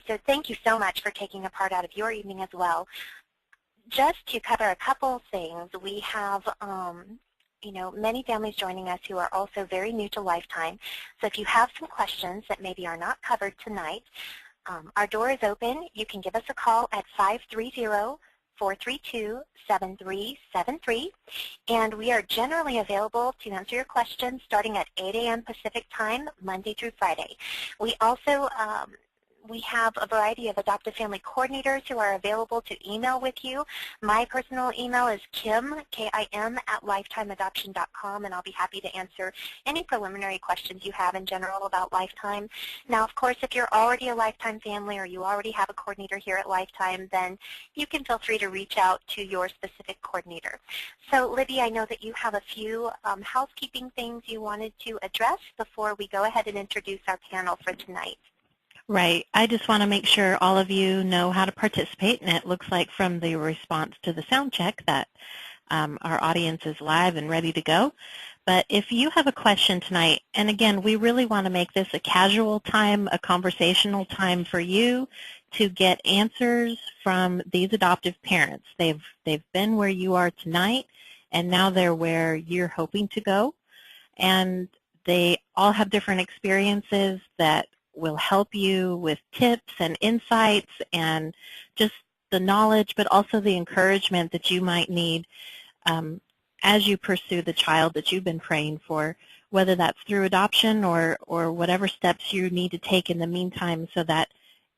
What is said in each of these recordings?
So thank you so much for taking a part out of your evening as well. Just to cover a couple things, we have many families joining us who are also very new to Lifetime. So if you have some questions that maybe are not covered tonight, our door is open. You can give us a call at 530-432-7373, and we are generally available to answer your questions starting at 8 a.m. Pacific Time, Monday through Friday. We also we have a variety of adoptive family coordinators who are available to email with you. My personal email is Kim, K-I-M, @lifetimeadoption.com, and I'll be happy to answer any preliminary questions you have in general about Lifetime. Now, of course, if you're already a Lifetime family or you already have a coordinator here at Lifetime, then you can feel free to reach out to your specific coordinator. So, Libby, I know that you have a few housekeeping things you wanted to address before we go ahead and introduce our panel for tonight. Right. I just want to make sure all of you know how to participate, and it looks like from the response to the sound check that our audience is live and ready to go. But if you have a question tonight, and again, we really want to make this a casual time, a conversational time for you to get answers from these adoptive parents. They've been where you are tonight, and now they're where you're hoping to go. And they all have different experiences that will help you with tips and insights and just the knowledge, but also the encouragement that you might need as you pursue the child that you've been praying for, whether that's through adoption or whatever steps you need to take in the meantime so that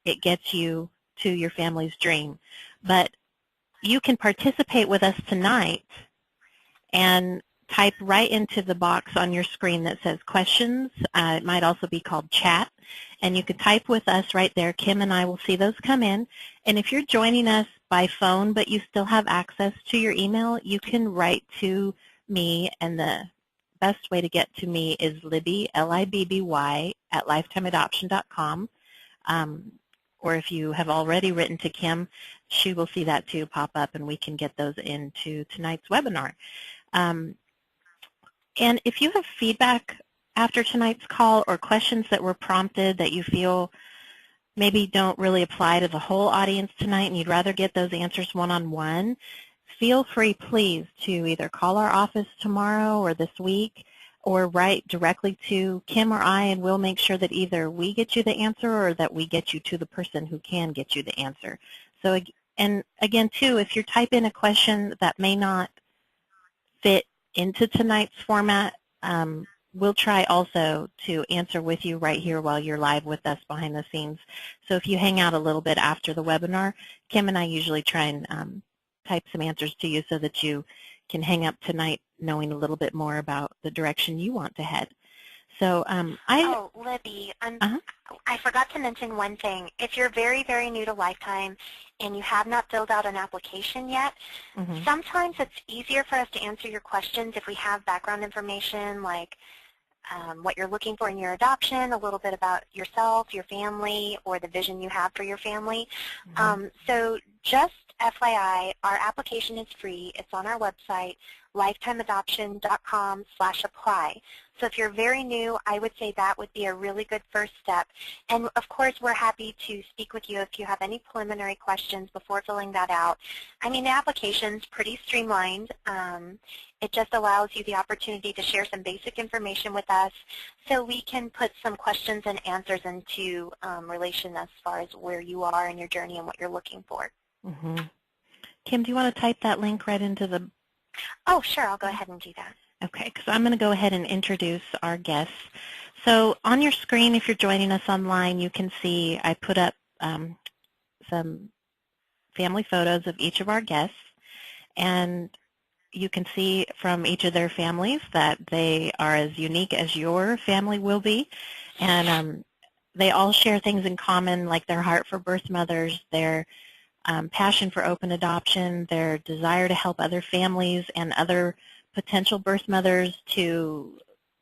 it gets you to your family's dream. But you can participate with us tonight and type right into the box on your screen that says questions. It might also be called chat. And you can type with us right there. Kim and I will see those come in. And if you're joining us by phone but you still have access to your email, you can write to me. And the best way to get to me is Libby, L-I-B-B-Y, @lifetimeadoption.com. Or if you have already written to Kim, she will see that too pop up, and we can get those into tonight's webinar. And if you have feedback after tonight's call or questions that were prompted that you feel maybe don't really apply to the whole audience tonight and you'd rather get those answers one-on-one, feel free, please, to either call our office tomorrow or this week or write directly to Kim or I, and we'll make sure that either we get you the answer or that we get you to the person who can get you the answer. So, and again, too, if you type in a question that may not fit into tonight's format, we'll try also to answer with you right here while you're live with us behind the scenes. So if you hang out a little bit after the webinar, Kim and I usually try and type some answers to you so that you can hang up tonight knowing a little bit more about the direction you want to head. So Oh, Libby, I forgot to mention one thing. If you're very, very new to Lifetime and you have not filled out an application yet, sometimes it's easier for us to answer your questions if we have background information like what you're looking for in your adoption, a little bit about yourself, your family, or the vision you have for your family. So just FYI, our application is free. It's on our website, lifetimeadoption.com/apply. So if you're very new, I would say that would be a really good first step. And of course, we're happy to speak with you if you have any preliminary questions before filling that out. I mean, the application's pretty streamlined. It just allows you the opportunity to share some basic information with us so we can put some questions and answers into relation as far as where you are in your journey and what you're looking for. Kim, do you want to type that link right into the... Oh, sure. I'll go ahead and do that. Okay, because I'm going to go ahead and introduce our guests. So on your screen, if you're joining us online, you can see I put up some family photos of each of our guests. And you can see from each of their families that they are as unique as your family will be. And they all share things in common, like their heart for birth mothers, their passion for open adoption, their desire to help other families and other potential birth mothers to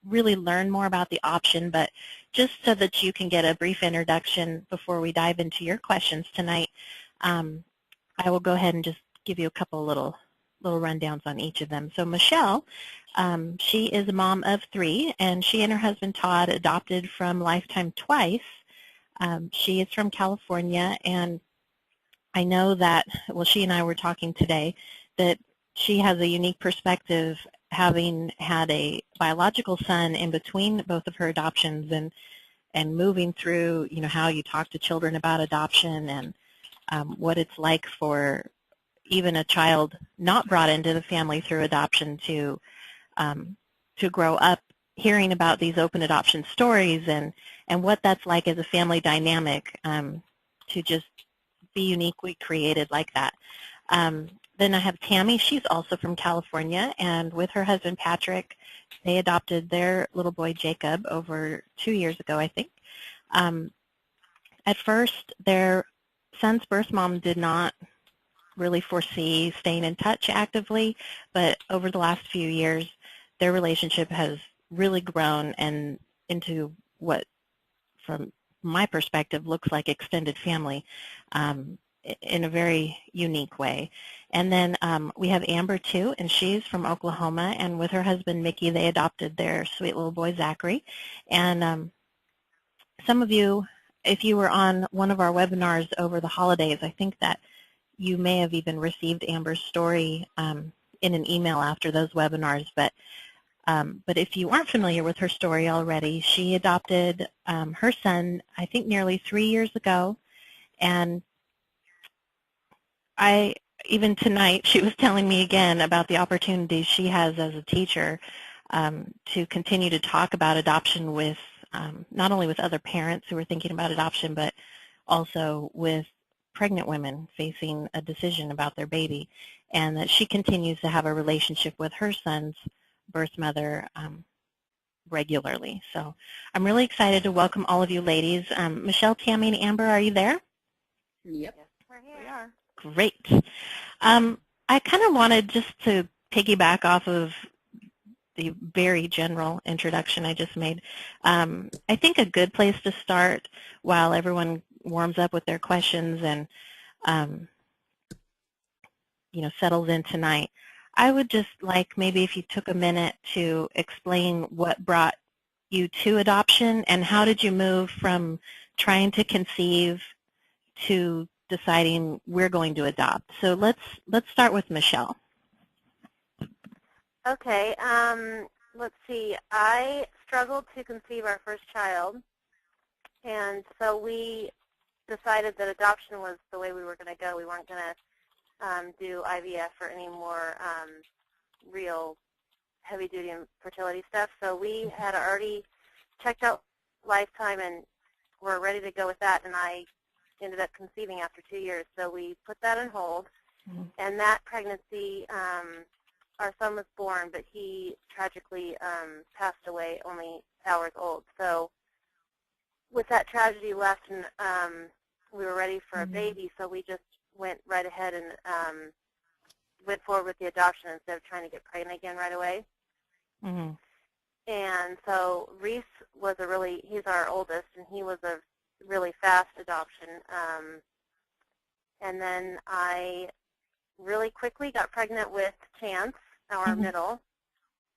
really learn more about the option. But just so that you can get a brief introduction before we dive into your questions tonight, I will go ahead and just give you a couple little rundowns on each of them. So Michelle, she is a mom of 3, and she and her husband Todd adopted from Lifetime twice. She is from California, and I know that, well, she and I were talking today, that she has a unique perspective having had a biological son in between both of her adoptions and moving through, you know, how you talk to children about adoption and what it's like for even a child not brought into the family through adoption to grow up hearing about these open adoption stories and what that's like as a family dynamic, to just be uniquely created like that. Then I have Tammy. She's also from California, and with her husband Patrick, they adopted their little boy Jacob over 2 years ago, I think. At first, their son's birth mom did not really foresee staying in touch actively, but over the last few years, their relationship has really grown and into what, from my perspective, looks like extended family in a very unique way. And then we have Amber, too, and she's from Oklahoma, and with her husband, Mickey, they adopted their sweet little boy, Zachary. And some of you, if you were on one of our webinars over the holidays, I think that you may have even received Amber's story in an email after those webinars. But if you aren't familiar with her story already, she adopted her son, I think, nearly 3 years ago. And even tonight, she was telling me again about the opportunities she has as a teacher to continue to talk about adoption with not only with other parents who are thinking about adoption, but also with pregnant women facing a decision about their baby, and that she continues to have a relationship with her son's birth mother regularly. So I'm really excited to welcome all of you ladies. Michelle, Tammy, and Amber, are you there? Yep. Yes, we're here. We are. Great. I kind of wanted just to piggyback off of the very general introduction I just made. I think a good place to start while everyone warms up with their questions and settles in tonight, I would just like maybe if you took a minute to explain what brought you to adoption and how did you move from trying to conceive to deciding we're going to adopt. So let's start with Michelle. Okay, let's see. I struggled to conceive our first child, and so we decided that adoption was the way we were going to go. We weren't going to do IVF or any more real heavy-duty fertility stuff. So we had already checked out Lifetime and were ready to go with that, and I ended up conceiving after 2 years. So we put that on hold, and that pregnancy, our son was born, but he tragically passed away only hours old. So with that tragedy left, and we were ready for a baby, so we just went right ahead and went forward with the adoption instead of trying to get pregnant again right away. Mm-hmm. And so Reese was he's our oldest, and he was a really fast adoption. And then I really quickly got pregnant with Chance, our middle,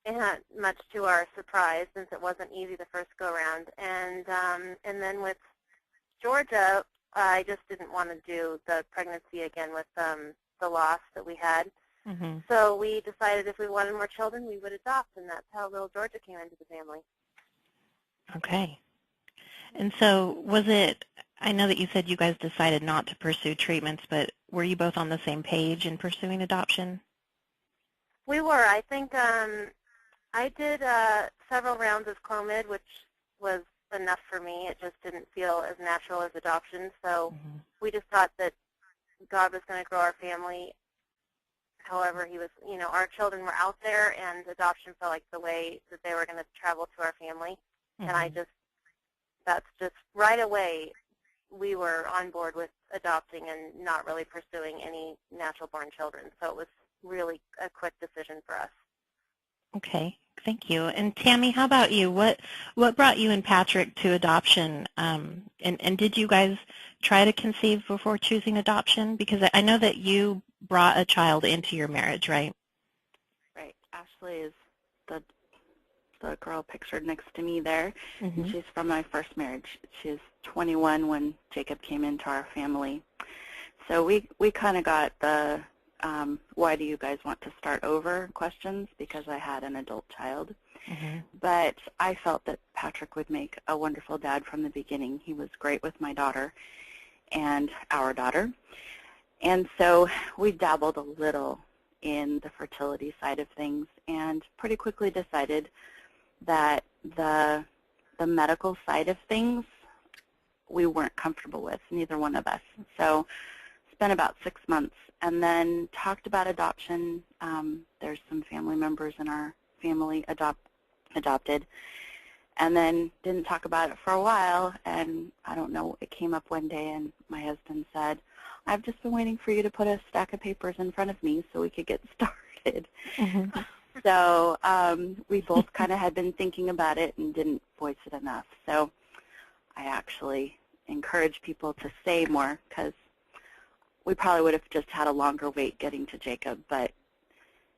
and much to our surprise, since it wasn't easy the first go-around. And then with Georgia, I just didn't want to do the pregnancy again with the loss that we had. Mm-hmm. So we decided if we wanted more children, we would adopt, and that's how little Georgia came into the family. Okay. And so was it, I know that you said you guys decided not to pursue treatments, but were you both on the same page in pursuing adoption? We were. I think I did several rounds of Clomid, which was enough for me. It just didn't feel as natural as adoption. So we just thought that God was going to grow our family. However, he was, our children were out there, and adoption felt like the way that they were going to travel to our family. And that's just right away, we were on board with adopting and not really pursuing any natural-born children. So it was really a quick decision for us. Okay, thank you. And Tammy, how about you? What brought you and Patrick to adoption? And did you guys try to conceive before choosing adoption? Because I know that you brought a child into your marriage, right? Right. Ashley is the the girl pictured next to me there. Mm-hmm. And she's from my first marriage. She's 21 when Jacob came into our family. So we kind of got the why do you guys want to start over questions, because I had an adult child. Mm-hmm. But I felt that Patrick would make a wonderful dad from the beginning. He was great with my daughter and our daughter. And so we dabbled a little in the fertility side of things and pretty quickly decided that the medical side of things we weren't comfortable with, neither one of us. So spent about 6 months and then talked about adoption. There's some family members in our family adopted, and then didn't talk about it for a while, and I don't know, it came up one day and my husband said, I've just been waiting for you to put a stack of papers in front of me so we could get started. Mm-hmm. So we both kind of had been thinking about it and didn't voice it enough. So I actually encourage people to say more, because we probably would have just had a longer wait getting to Jacob, but,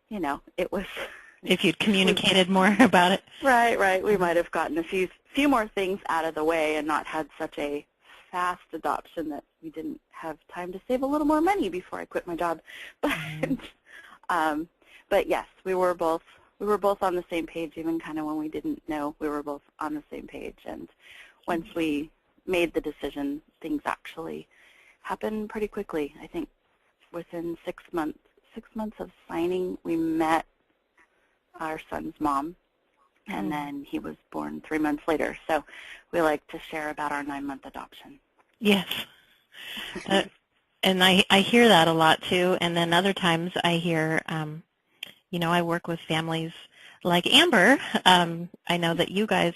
you know, it was... If you'd communicated more about it. Right. We might have gotten a few more things out of the way and not had such a fast adoption that we didn't have time to save a little more money before I quit my job. But yes, we were both on the same page, even kind of when we didn't know, we were both on the same page. And once we made the decision, things actually happened pretty quickly. I think within 6 months of signing, we met our son's mom, and then he was born 3 months later. So we like to share about our 9-month adoption. Yes. And I hear that a lot too, and then other times I hear, you know, I work with families like Amber. I know that you guys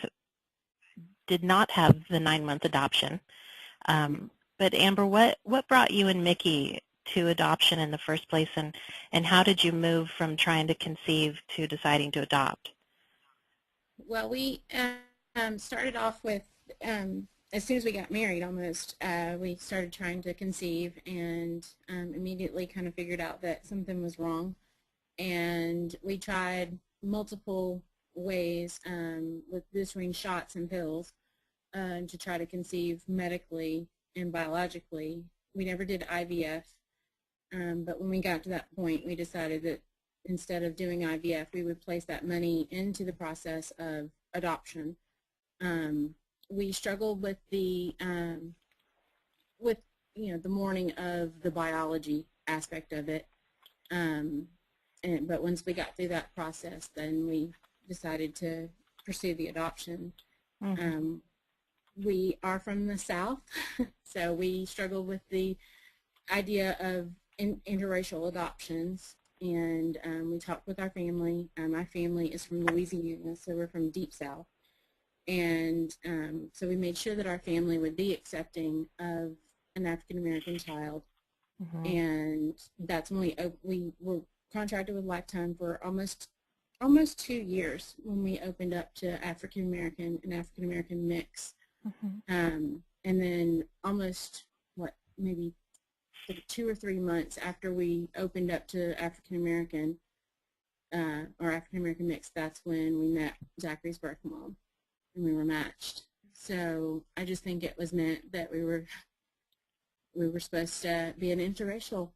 did not have the 9-month adoption, but Amber, what brought you and Mickey to adoption in the first place, and how did you move from trying to conceive to deciding to adopt? Well, we started off with, as soon as we got married almost, we started trying to conceive, and immediately kind of figured out that something was wrong. And we tried multiple ways with between shots and pills to try to conceive medically and biologically. We never did IVF. But when we got to that point, we decided that instead of doing IVF, we would place that money into the process of adoption. We struggled with the the mourning of the biology aspect of it. But once we got through that process, then we decided to pursue the adoption. Mm-hmm. We are from the South, so we struggled with the idea of interracial adoptions, and we talked with our family. My family is from Louisiana, so we're from Deep South, and so we made sure that our family would be accepting of an African-American child. Mm-hmm. And that's when we were contracted with Lifetime for almost 2 years when we opened up to an African-American mix. Mm-hmm. And then almost, maybe 2 or 3 months after we opened up to African-American or African-American mix, that's when we met Zachary's birth mom, and we were matched. So I just think it was meant that we were supposed to be an interracial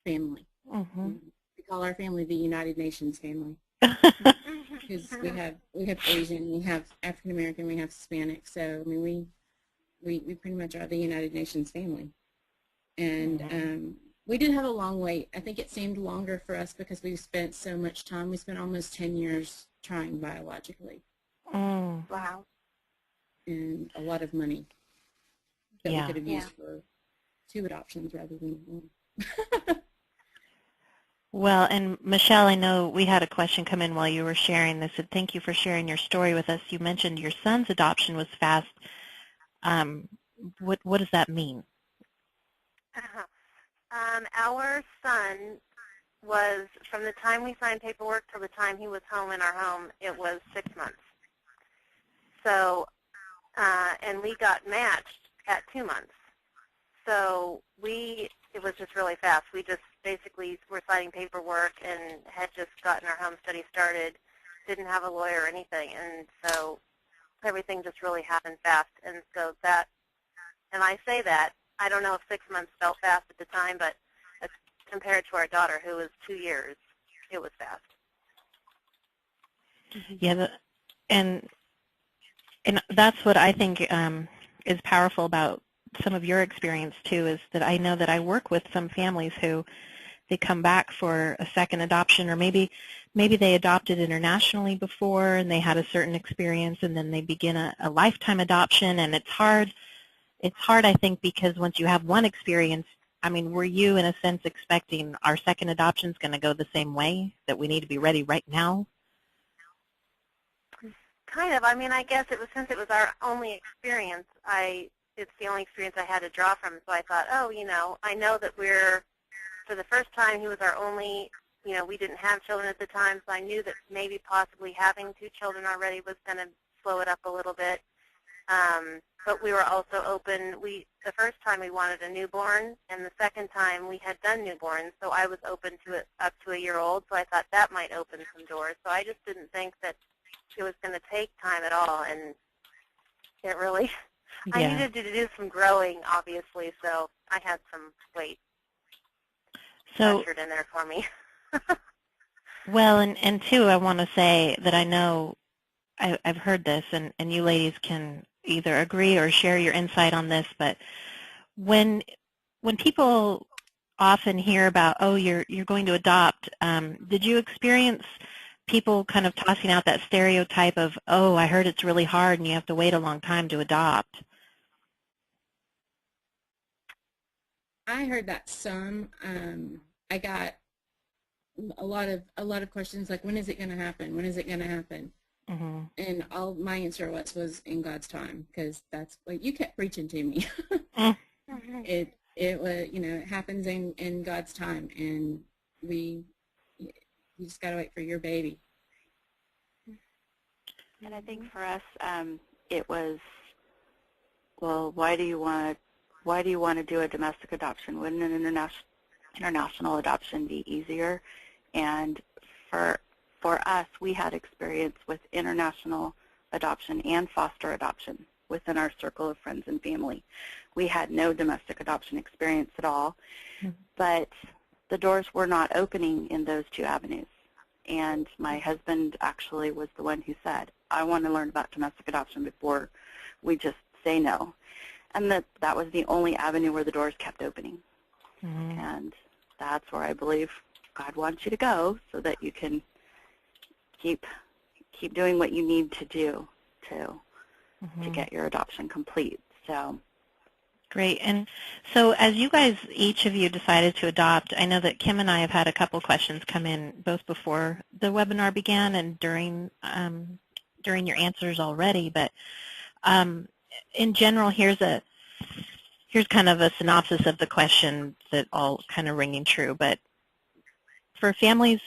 family. Mm-hmm. We call our family the United Nations family because we have Asian, we have African-American, we have Hispanic. So I mean, we pretty much are the United Nations family. And we did have a long wait. I think it seemed longer for us because we spent so much time. We spent almost 10 years trying biologically. Mm. Wow. And a lot of money that we could have used for 2 adoptions rather than 1. Well, and Michelle, I know we had a question come in while you were sharing this, and thank you for sharing your story with us. You mentioned your son's adoption was fast. What does that mean? Our son was, from the time we signed paperwork till the time he was home in our home, it was 6 months. So, and we got matched at 2 months. So it was just really fast. We just basically were signing paperwork and had just gotten our home study started didn't have a lawyer or anything, and so everything just really happened fast. And so that, and I say that, I don't know if 6 months felt fast at the time, but compared to our daughter, who was 2 years, it was fast. Yeah, and that's what I think is powerful about some of your experience too, is that I know that I work with some families who they come back for a second adoption, or maybe they adopted internationally before and they had a certain experience, and then they begin a lifetime adoption. And it's hard, I think, because once you have one experience, I mean, were you in a sense expecting our second adoption is going to go the same way, that we need to be ready right now? Kind of. I mean, I guess since it was our only experience, it's the only experience I had to draw from. So I thought, oh, I know that for the first time, he was our only, we didn't have children at the time, so I knew that maybe possibly having 2 children already was going to slow it up a little bit. But we were also open. The first time we wanted a newborn, and the second time we had done newborns, so I was open to it up to a year old, so I thought that might open some doors. So I just didn't think that it was going to take time at all, and it really, Yeah. I needed to do some growing, obviously, so I had some weight pressured in there for me. Well, and two, I want to say that I know I've heard this, and you ladies can either agree or share your insight on this, but when people often hear about, oh, you're going to adopt, did you experience people kind of tossing out that stereotype of, oh, I heard it's really hard and you have to wait a long time to adopt? I heard that some. I got a lot of questions like, when is it going to happen? When is it going to happen? Mm-hmm. And all my answer was in God's time, because that's what you kept preaching to me. Mm-hmm. It was, it happens in God's time, and you just got to wait for your baby. And I think for us, it was, well, why do you want to do a domestic adoption? Wouldn't an international adoption be easier? And for us, we had experience with international adoption and foster adoption within our circle of friends and family. We had no domestic adoption experience at all, but the doors were not opening in those 2 avenues. And my husband actually was the one who said, I want to learn about domestic adoption before we just say no. And that was the only avenue where the doors kept opening. Mm-hmm. And that's where I believe God wants you to go, so that you can keep doing what you need to do to get your adoption complete. So great. And so as you guys, each of you decided to adopt, I know that Kim and I have had a couple questions come in both before the webinar began and during your answers already, but in general, here's kind of a synopsis of the questions that all kind of ringing true. But for families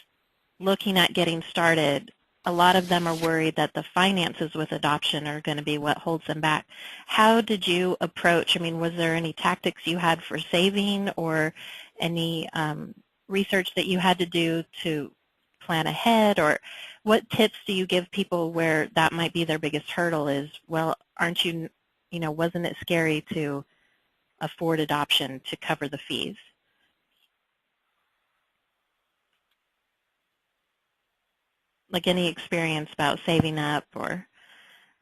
looking at getting started, a lot of them are worried that the finances with adoption are going to be what holds them back. How did you approach? I mean, was there any tactics you had for saving, or any research that you had to do to plan ahead? Or what tips do you give people where that might be their biggest hurdle is, well, aren't you, wasn't it scary to afford adoption to cover the fees? Like any experience about saving up? Or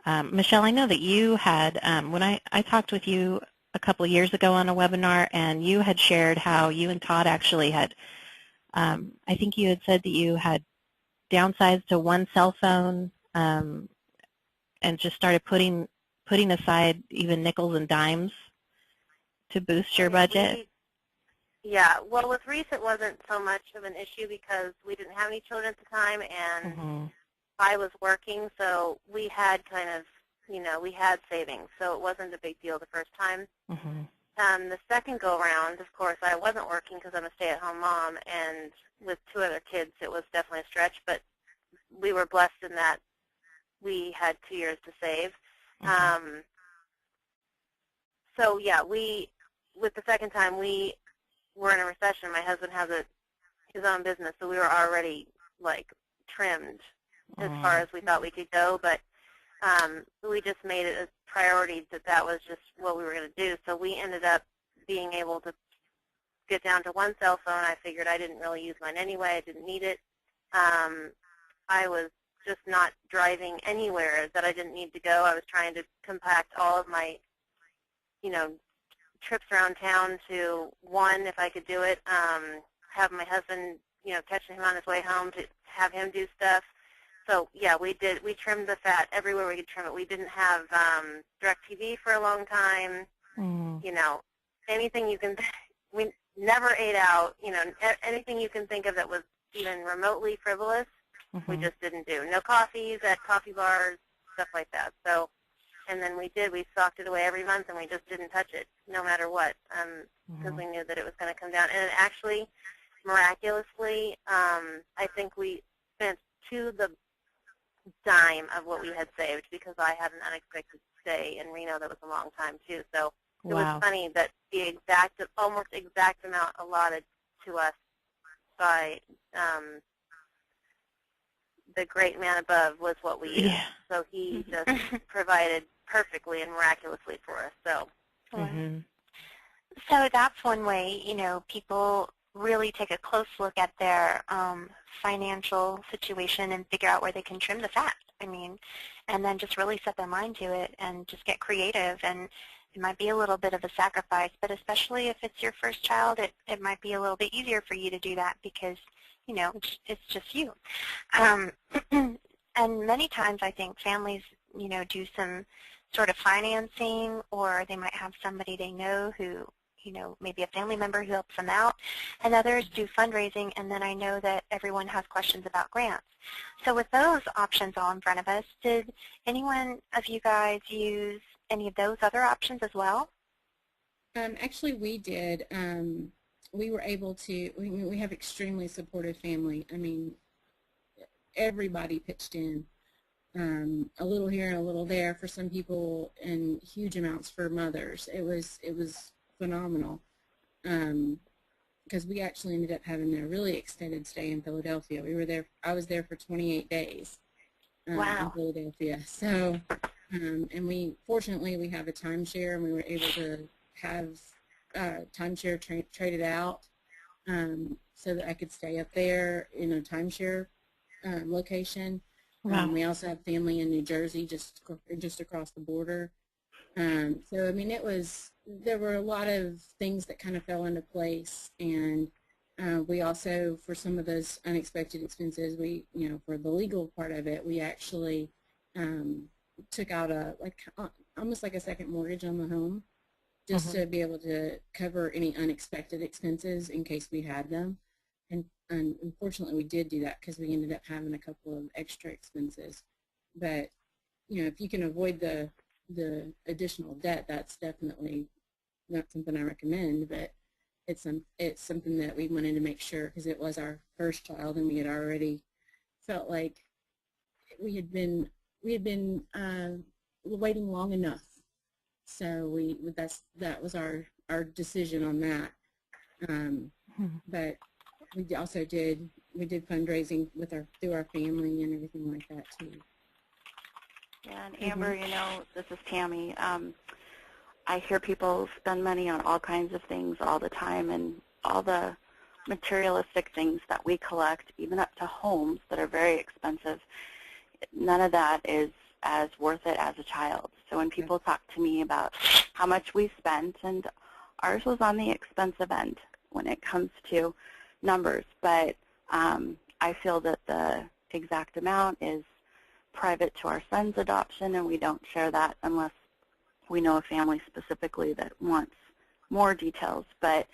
Michelle, I know that you had, when I talked with you a couple of years ago on a webinar, and you had shared how you and Todd actually had, I think you had said that you had downsized to 1 cell phone and just started putting aside even nickels and dimes to boost your budget. Yeah, well, with Reese, it wasn't so much of an issue because we didn't have any children at the time, and I was working, so we had kind of, we had savings, so it wasn't a big deal the first time. The second go-around, of course, I wasn't working because I'm a stay-at-home mom, and with 2 other kids, it was definitely a stretch, but we were blessed in that we had 2 years to save. So, yeah, with the second time, we were in a recession. My husband has his own business, so we were already, like, trimmed as far as we thought we could go, but we just made it a priority that was just what we were going to do. So we ended up being able to get down to one cell phone. I figured I didn't really use mine anyway. I didn't need it. I was just not driving anywhere that I didn't need to go. I was trying to compact all of my, trips around town to one, if I could do it, have my husband, catching him on his way home to have him do stuff. So, yeah, we did. We trimmed the fat everywhere we could trim it. We didn't have DirecTV for a long time. Anything you can we never ate out. Anything you can think of that was even remotely frivolous, we just didn't do. No coffees at coffee bars, stuff like that. So, and then we stocked it away every month, and we just didn't touch it, no matter what, because we knew that it was going to come down. And it actually, miraculously, I think we spent to the dime of what we had saved, because I had an unexpected stay in Reno that was a long time, too. So it was funny that the almost exact amount allotted to us by the great man above was what we used. So he just provided perfectly and miraculously for us. So, so that's one way, people really take a close look at their financial situation and figure out where they can trim the fat. And then just really set their mind to it and just get creative. And it might be a little bit of a sacrifice, but especially if it's your first child, it might be a little bit easier for you to do that because, it's just you. And many times I think families, do some sort of financing, or they might have somebody they know who, maybe a family member who helps them out, and others do fundraising, and then I know that everyone has questions about grants. So with those options all in front of us, did anyone of you guys use any of those other options as well? Actually, we did. We were able to, we have extremely supportive family. Everybody pitched in. A little here and a little there for some people, and huge amounts for mothers. It was phenomenal, because we actually ended up having a really extended stay in Philadelphia. I was there for 28 days in Philadelphia. So, and fortunately we have a timeshare, and we were able to have timeshare traded out, so that I could stay up there in a timeshare location. We also have family in New Jersey, just across the border. So there were a lot of things that kind of fell into place, and we also, for some of those unexpected expenses, for the legal part of it, we actually took out almost like a second mortgage on the home, just to be able to cover any unexpected expenses in case we had them. And unfortunately, we did do that because we ended up having a couple of extra expenses. But, if you can avoid the additional debt, that's definitely not something I recommend, but it's something that we wanted to make sure, because it was our first child, and we had already felt like we had been waiting long enough. So that was our decision on that. But we also did fundraising through our family and everything like that too. Yeah, and Amber, this is Tammy. I hear people spend money on all kinds of things all the time, and all the materialistic things that we collect, even up to homes that are very expensive, none of that is as worth it as a child. So when people talk to me about how much we spent, and ours was on the expensive end when it comes to numbers, but I feel that the exact amount is private to our son's adoption, and we don't share that unless we know a family specifically that wants more details. But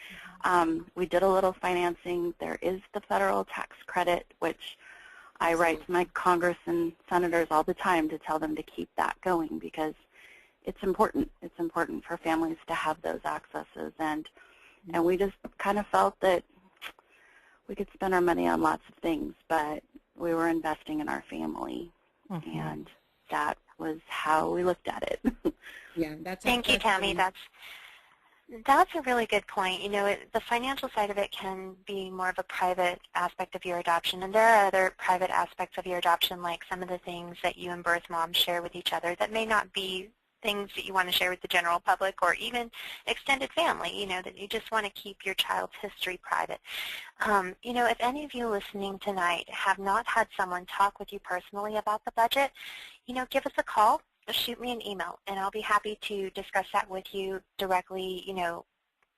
we did a little financing. There is the federal tax credit, which I write to my Congress and senators all the time to tell them to keep that going, because it's important. It's important for families to have those accesses, and we just kind of felt that we could spend our money on lots of things, but we were investing in our family, and that was how we looked at it. Thank you, Tammy. That's a really good point. You know, the financial side of it can be more of a private aspect of your adoption, and there are other private aspects of your adoption, like some of the things that you and birth mom share with each other that may not be things that you want to share with the general public or even extended family, you know, that you just want to keep your child's history private. You know, if any of you listening tonight have not had someone talk with you personally about the budget, you know, give us a call. Shoot me an email, and I'll be happy to discuss that with you directly, you know,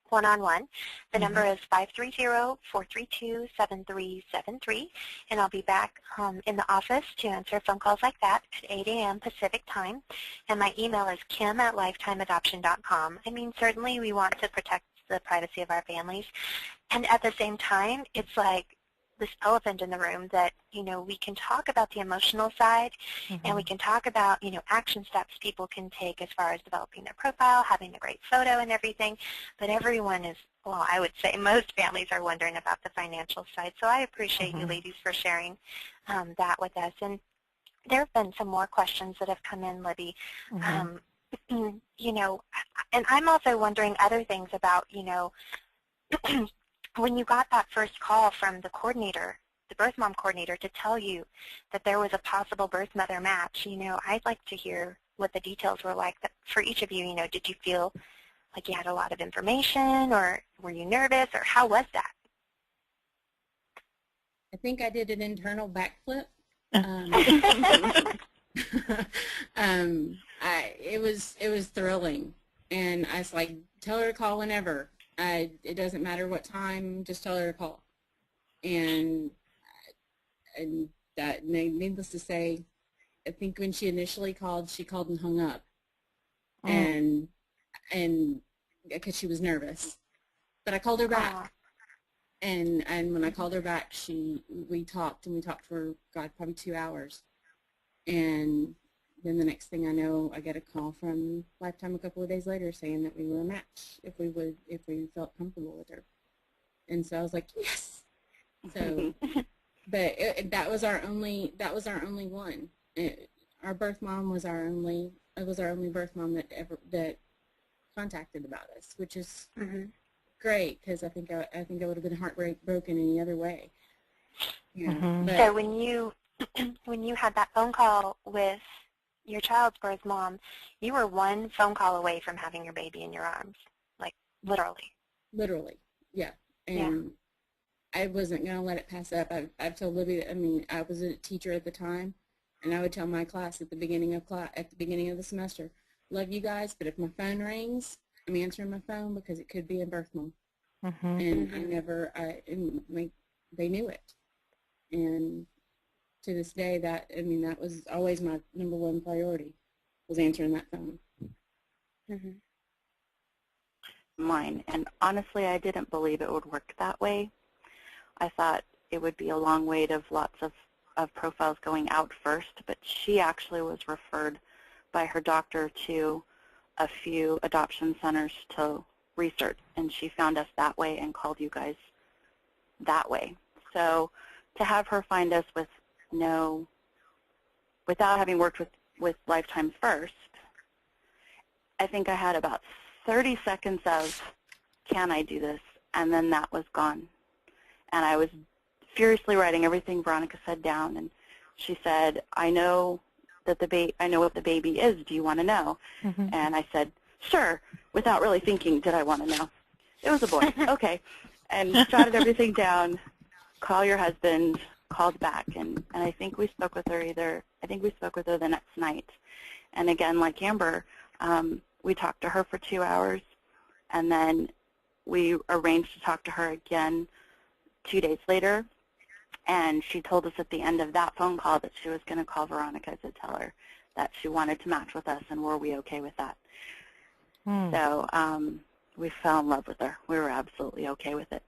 one-on-one. The number is 530-432-7373, and I'll be back in the office to answer phone calls like that at 8 a.m. Pacific time, and my email is kim@lifetimeadoption.com. I mean, certainly we want to protect the privacy of our families, and at the same time, it's like this elephant in the room that, you know, we can talk about the emotional side, and we can talk about, you know, action steps people can take as far as developing their profile, having a great photo and everything, but everyone is, well, I would say most families are wondering about the financial side. So I appreciate you ladies for sharing that with us. And there have been some more questions that have come in, Libby. You know, and I'm also wondering other things about, you know, when you got that first call from the coordinator, the birth mom coordinator, to tell you that there was a possible birth mother match, you know, I'd like to hear what the details were like for each of you. You know, did you feel like you had a lot of information, or were you nervous, or how was that? I think I did an internal backflip. It was thrilling, and I was like, tell her to call whenever. It doesn't matter what time, just tell her to call. And that, needless to say, I think when she initially called, she called and hung up, and because she was nervous. But I called her back, and when I called her back, we talked for, God, probably 2 hours, and then the next thing I know, I get a call from Lifetime a couple of days later saying that we were a match if we felt comfortable with her. And so I was like, yes. So, but that was our only one. Our birth mom was our only birth mom that contacted about us, which is great, because I think I would have been heartbroken any other way. Yeah. So when you had that phone call with your child's birth mom, you were one phone call away from having your baby in your arms, like literally. Literally, yeah. And I wasn't going to let it pass up. I've told Libby that, I mean, I was a teacher at the time, and I would tell my class at the beginning of the semester, love you guys, but if my phone rings, I'm answering my phone because it could be a birth mom. And they knew it. And to this day, that was always my number one priority, was answering that phone. Mine. And honestly, I didn't believe it would work that way. I thought it would be a long wait of lots of profiles going out first, but she actually was referred by her doctor to a few adoption centers to research, and she found us that way and called you guys that way. So to have her find us without having worked with Lifetime first, I think I had about 30 seconds of, can I do this? And then that was gone. And I was furiously writing everything Veronica said down, and she said, I know what the baby is. Do you want to know? And I said, sure, without really thinking, did I want to know? It was a boy. Okay. And jotted everything down, call your husband, called back, and I think we spoke with her the next night. And again, like Amber, we talked to her for 2 hours, and then we arranged to talk to her again 2 days later, and she told us at the end of that phone call that she was going to call Veronica to tell her that she wanted to match with us, and were we okay with that. So we fell in love with her. We were absolutely okay with it.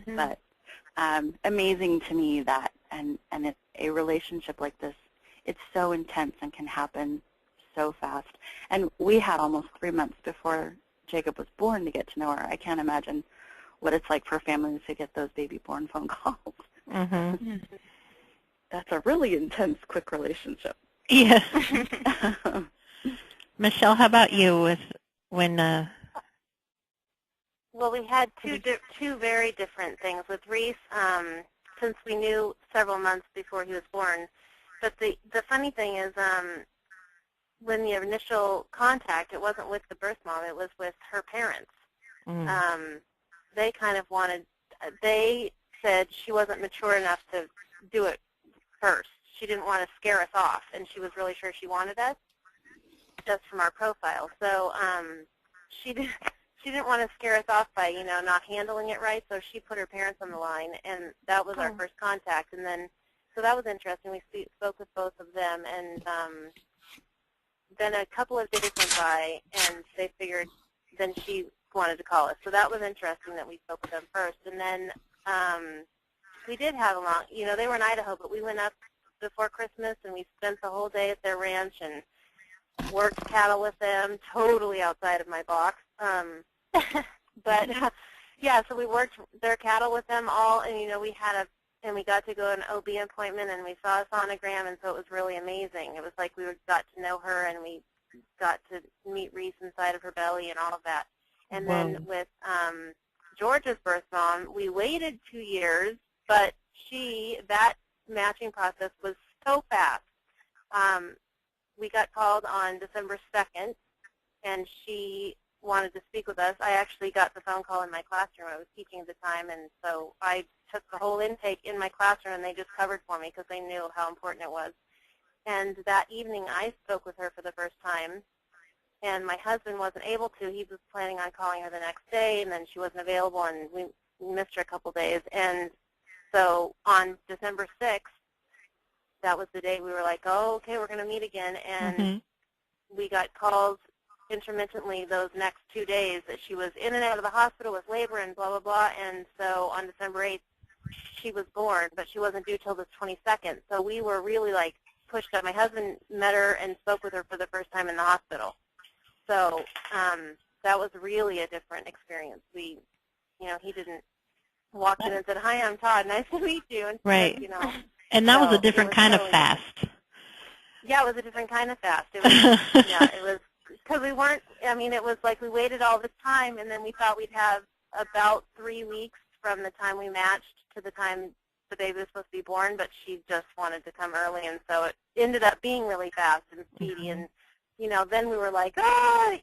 But amazing to me that, and a relationship like this, it's so intense and can happen so fast. And we had almost 3 months before Jacob was born to get to know her. I can't imagine what it's like for families to get those baby born phone calls. That's a really intense, quick relationship. Yes. Michelle, how about you when Well, we had two very different things with Reese, since we knew several months before he was born. But the funny thing is, when the initial contact, it wasn't with the birth mom, it was with her parents. They kind of they said she wasn't mature enough to do it first. She didn't want to scare us off, and she was really sure she wanted us, just from our profile. So she didn't want to scare us off by, not handling it right, so she put her parents on the line, and that was our first contact. And then, so that was interesting. We spoke with both of them, and then a couple of days went by, and they figured, then she wanted to call us. So that was interesting that we spoke with them first. And then we did have a long, they were in Idaho, but we went up before Christmas, and we spent the whole day at their ranch and worked cattle with them, totally outside of my box. But yeah, so we worked their cattle with them all, and we got to go to an OB appointment, and we saw a sonogram, and so it was really amazing. It was like we got to know her, and we got to meet Reese inside of her belly and all of that. And then with George's birth mom, we waited 2 years, but that matching process was so fast. We got called on December 2nd, and she wanted to speak with us. I actually got the phone call in my classroom. I was teaching at the time, and so I took the whole intake in my classroom, and they just covered for me because they knew how important it was. And that evening, I spoke with her for the first time, and my husband wasn't able to. He was planning on calling her the next day, and then she wasn't available, and we missed her a couple days. And so on December 6th, that was the day we were like, oh, okay, we're going to meet again. And we got calls intermittently those next 2 days that she was in and out of the hospital with labor and blah, blah, blah. And so on December 8th, she was born, but she wasn't due till the 22nd. So we were really, pushed up. My husband met her and spoke with her for the first time in the hospital. So that was really a different experience. He didn't walk in and said, hi, I'm Todd. Nice to meet you. And, right. And that was a different kind of fast. Yeah, it was a different kind of fast. It was, it was, because we weren't, it was like we waited all this time, and then we thought we'd have about 3 weeks from the time we matched to the time the baby was supposed to be born, but she just wanted to come early, and so it ended up being really fast and speedy, and, then we were like,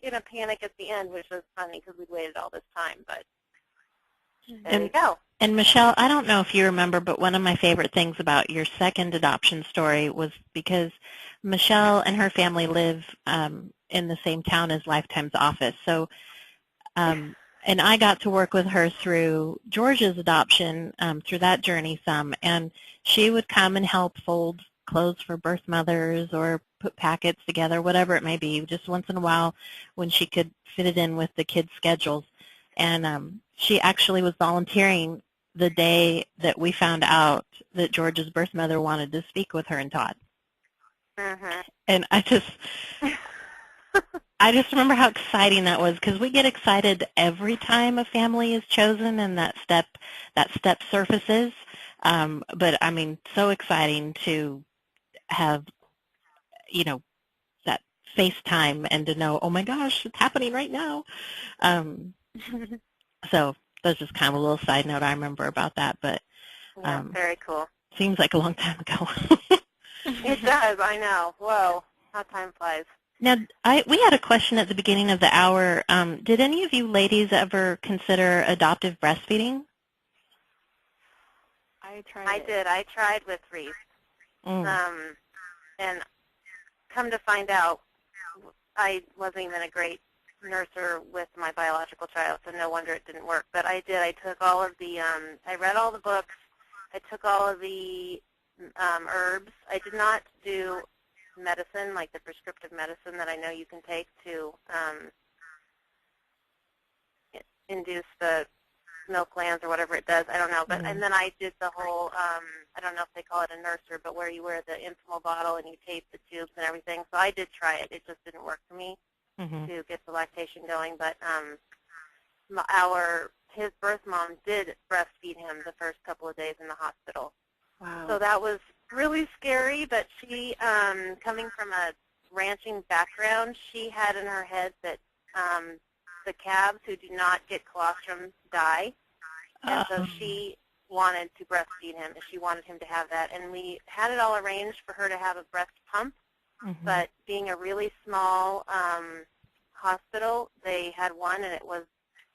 in a panic at the end, which was funny because we'd waited all this time, but there you go. And Michelle, I don't know if you remember, but one of my favorite things about your second adoption story was because Michelle and her family live in the same town as Lifetime's office. So, and I got to work with her through George's adoption, through that journey some, and she would come and help fold clothes for birth mothers or put packets together, whatever it may be, just once in a while when she could fit it in with the kids' schedules. And she actually was volunteering the day that we found out that George's birth mother wanted to speak with her and Todd. And I just remember how exciting that was, because we get excited every time a family is chosen and that step surfaces. But so exciting to have, that FaceTime and to know, oh my gosh, it's happening right now. So that's just kind of a little side note I remember about that. But very cool. Seems like a long time ago. It does, I know. Whoa, how time flies. Now, we had a question at the beginning of the hour. Did any of you ladies ever consider adoptive breastfeeding? I did. I tried with Reese. And come to find out, I wasn't even a great nurser with my biological child, so no wonder it didn't work. But I did. I took all of the, I read all the books. I took all of the herbs. I did not do medicine, like the prescriptive medicine that I know you can take to induce the milk glands or whatever it does. I don't know. But and then I did the whole, I don't know if they call it a nurser, but where you wear the infumal bottle and you tape the tubes and everything. So I did try it. It just didn't work for me to get the lactation going. But his birth mom did breastfeed him the first couple of days in the hospital. Wow. So that was really scary, but she, coming from a ranching background, she had in her head that the calves who do not get colostrum die. And so she wanted to breastfeed him, and she wanted him to have that. And we had it all arranged for her to have a breast pump, but being a really small hospital, they had one, and it was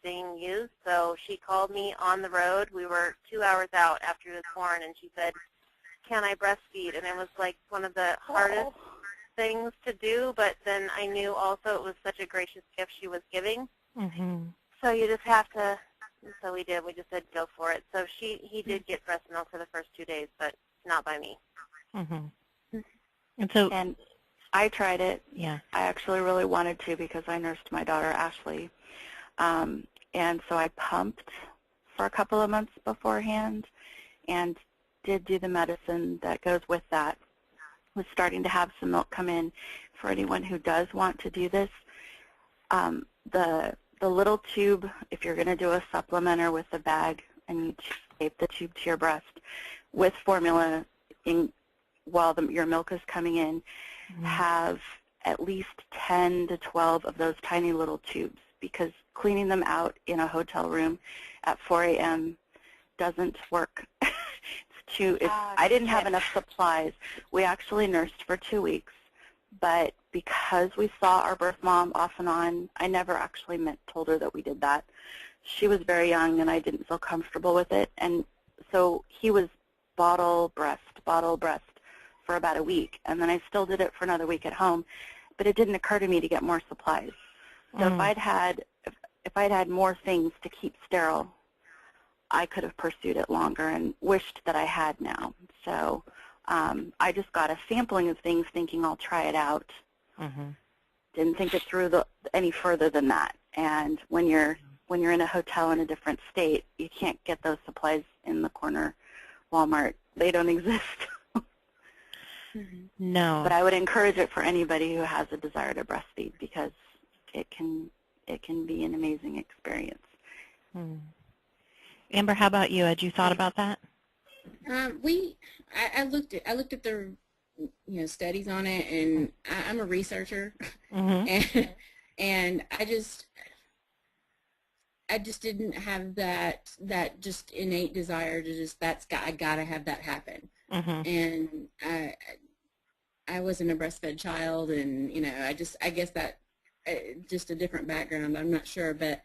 being used. So she called me on the road. We were 2 hours out after he was born, and she said, can I breastfeed? And it was like one of the hardest things to do, but then I knew also it was such a gracious gift she was giving. So you just have to, so we did. We just said go for it. So he did get breast milk for the first 2 days, but not by me. And I tried it. Yeah. I actually really wanted to because I nursed my daughter, Ashley. And so I pumped for a couple of months beforehand and did do the medicine that goes with that. Was starting to have some milk come in for anyone who does want to do this. The little tube, if you're going to do a supplementer with a bag and you tape the tube to your breast with formula while your milk is coming in, have at least 10 to 12 of those tiny little tubes, because cleaning them out in a hotel room at 4 a.m. doesn't work. I didn't have enough supplies. We actually nursed for 2 weeks, but because we saw our birth mom off and on, I never actually told her that we did that. She was very young, and I didn't feel comfortable with it, and so he was bottle breast for about a week, and then I still did it for another week at home, but it didn't occur to me to get more supplies. So if I'd had more things to keep sterile, I could have pursued it longer and wished that I had now. So I just got a sampling of things thinking I'll try it out. Didn't think it through any further than that. And when you're in a hotel in a different state, you can't get those supplies in the corner Walmart. They don't exist. No. But I would encourage it for anybody who has a desire to breastfeed, because it can be an amazing experience. Amber, how about you? Had you thought about that? I looked at the studies on it, and I'm a researcher, and I just didn't have that just innate desire to I gotta have that happen. And I wasn't a breastfed child, and I guess that just a different background. I'm not sure, but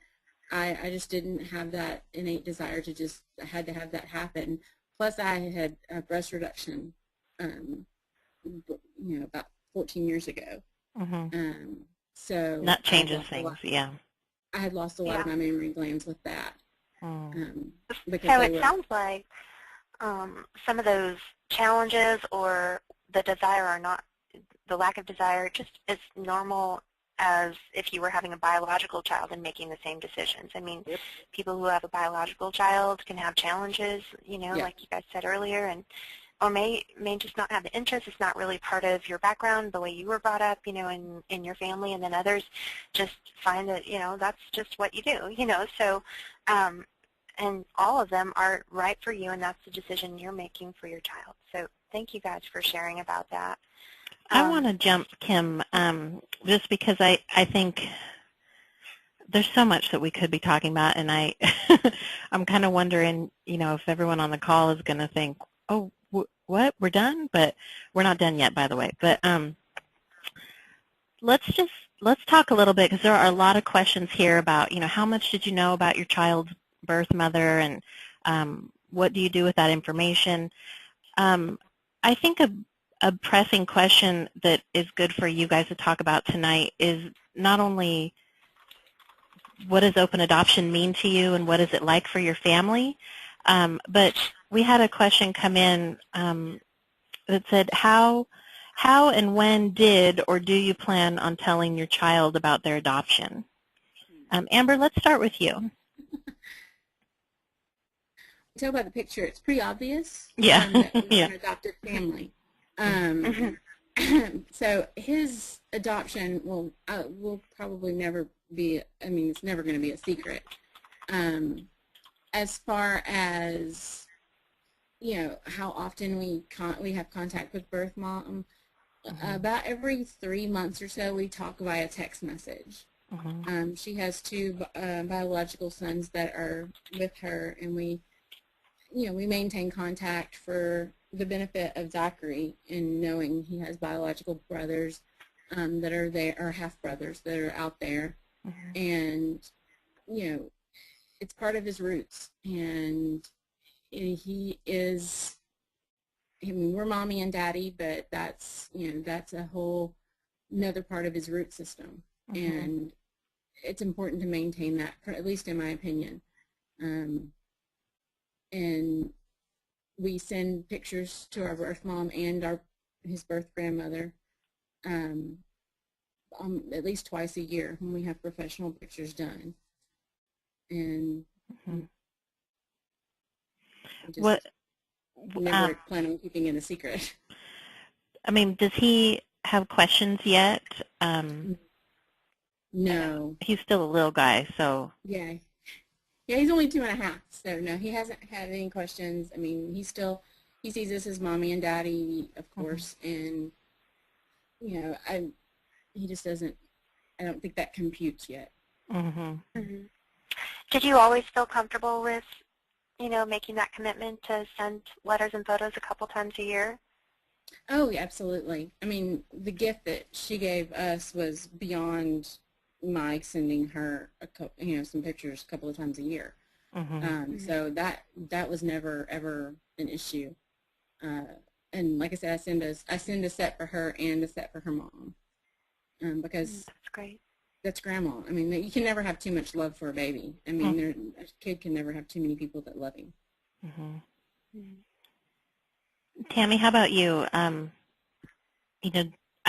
I just didn't have that innate desire to I had to have that happen. Plus, I had a breast reduction, about 14 years ago. So that changes things, yeah. I had lost a lot of my mammary glands with that. So it sounds like some of those challenges or the desire are not, the lack of desire, just as normal as if you were having a biological child and making the same decisions. I mean, people who have a biological child can have challenges, like you guys said earlier, or may just not have the interest. It's not really part of your background, the way you were brought up, in your family, and then others just find that, that's just what you do, So, and all of them are right for you, and that's the decision you're making for your child. So thank you guys for sharing about that. I want to jump, Kim, just because I think there's so much that we could be talking about, and I'm kind of wondering, if everyone on the call is going to think, oh, what, we're done? But we're not done yet, by the way. But let's talk a little bit, because there are a lot of questions here about, how much did you know about your child's birth mother, and what do you do with that information? I think a pressing question that is good for you guys to talk about tonight is not only what does open adoption mean to you and what is it like for your family, but we had a question come in that said, how and when did or do you plan on telling your child about their adoption? Amber, let's start with you. Tell about the picture. It's pretty obvious. Yeah. That we're an adopted family. So his adoption will probably never be, it's never going to be a secret. As far as, how often we have contact with birth mom, about every 3 months or so we talk via text message. She has two biological sons that are with her, and we maintain contact for the benefit of Zachary in knowing he has biological brothers that are there, or half brothers that are out there, and it's part of his roots, and he is. I mean, we're mommy and daddy, but that's a whole another part of his root system, and it's important to maintain that, at least in my opinion. And we send pictures to our birth mom and his birth grandmother at least twice a year when we have professional pictures done. And never plan on keeping it a secret. I mean, does he have questions yet? No. He's still a little guy, so. Yeah, he's only 2.5, so no, he hasn't had any questions. I mean, he sees us as mommy and daddy, of course, and he just doesn't. I don't think that computes yet. Did you always feel comfortable with, making that commitment to send letters and photos a couple times a year? Oh, yeah, absolutely. I mean, the gift that she gave us was beyond my sending her some pictures a couple of times a year. So that was never ever an issue. And like I said, I send a set for her and a set for her mom, because that's great. That's grandma. I mean, you can never have too much love for a baby. I mean, a kid can never have too many people that love him. Tammy, how about you? I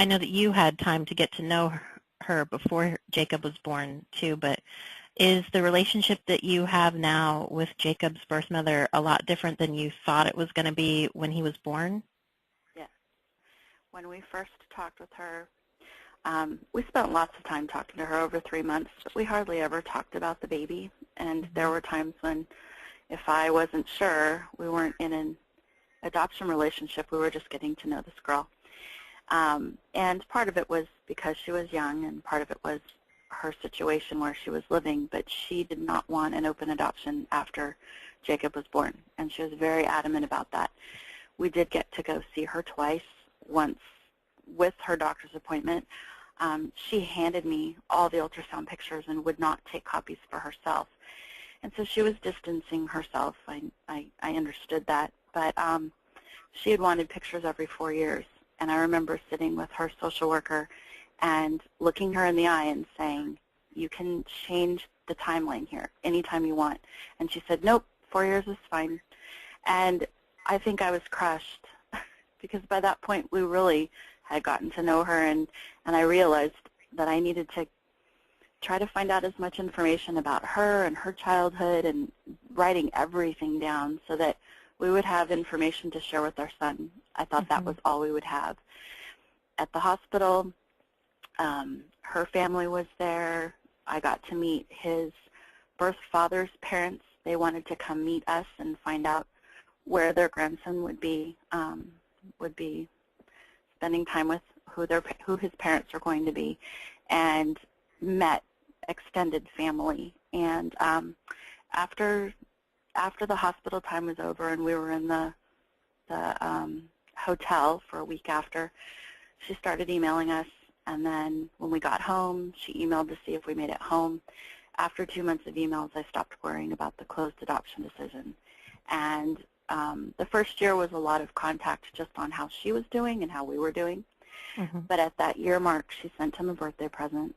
know that you had time to get to know her before Jacob was born too, but is the relationship that you have now with Jacob's birth mother a lot different than you thought it was going to be when he was born? Yes. When we first talked with her, we spent lots of time talking to her over 3 months, but we hardly ever talked about the baby. And there were times when, if I wasn't sure, we weren't in an adoption relationship, we were just getting to know this girl. And part of it was because she was young, and part of it was her situation where she was living, but she did not want an open adoption after Jacob was born, and she was very adamant about that. We did get to go see her twice, once with her doctor's appointment. She handed me all the ultrasound pictures and would not take copies for herself. And so she was distancing herself. I understood that, but she had wanted pictures every 4 years. And I remember sitting with her social worker and looking her in the eye and saying, you can change the timeline here anytime you want. And she said, nope, 4 years is fine. And I think I was crushed because by that point we really had gotten to know her, and I realized that I needed to try to find out as much information about her and her childhood and writing everything down so that we would have information to share with our son. I thought that was all we would have. At the hospital, her family was there. I got to meet his birth father's parents. They wanted to come meet us and find out where their grandson would be spending time with, who his parents are going to be, and met extended family. And after the hospital time was over and we were in the hotel for a week after, she started emailing us, and then when we got home, she emailed to see if we made it home. After 2 months of emails, I stopped worrying about the closed adoption decision. And the first year was a lot of contact just on how she was doing and how we were doing. But at that year mark, she sent him a birthday present.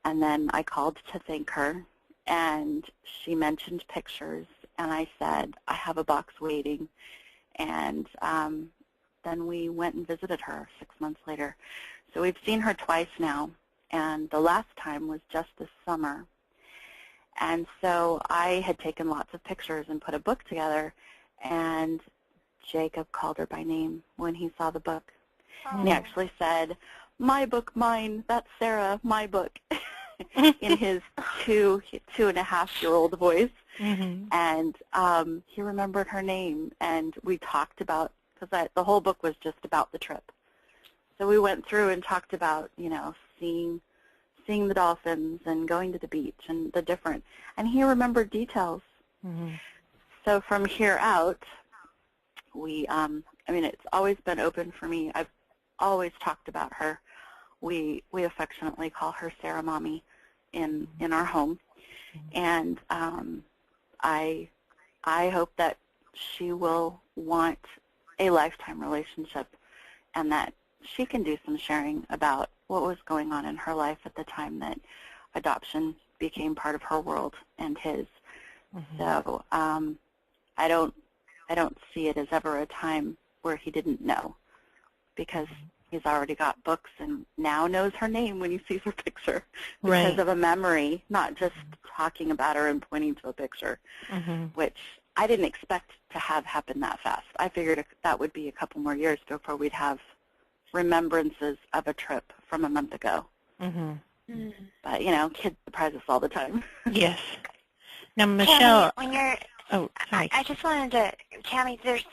And then I called to thank her, and she mentioned pictures, and I said, I have a box waiting. And then we went and visited her 6 months later. So we've seen her twice now, and the last time was just this summer. And so I had taken lots of pictures and put a book together, and Jacob called her by name when he saw the book. And he actually said, my book, mine, that's Sarah, my book, in his 2.5-year-old voice. And he remembered her name, and we talked about, because the whole book was just about the trip. So we went through and talked about, seeing seeing the dolphins and going to the beach and the different. And he remembered details. Mm-hmm. So from here out, I mean, it's always been open for me. I've always talked about her. We affectionately call her Sarah Mommy in our home. And I hope that she will want a lifetime relationship and that she can do some sharing about what was going on in her life at the time that adoption became part of her world and his. Mm-hmm. So I don't see it as ever a time where he didn't know, because he's already got books and now knows her name when he sees her picture because of a memory, not just talking about her and pointing to a picture, which I didn't expect to have happen that fast. I figured that would be a couple more years before we'd have remembrances of a trip from a month ago. But, you know, kids surprise us all the time. Yes. Now, Michelle. Tammy, when you're, oh, sorry. I just wanted to, Tammy, there's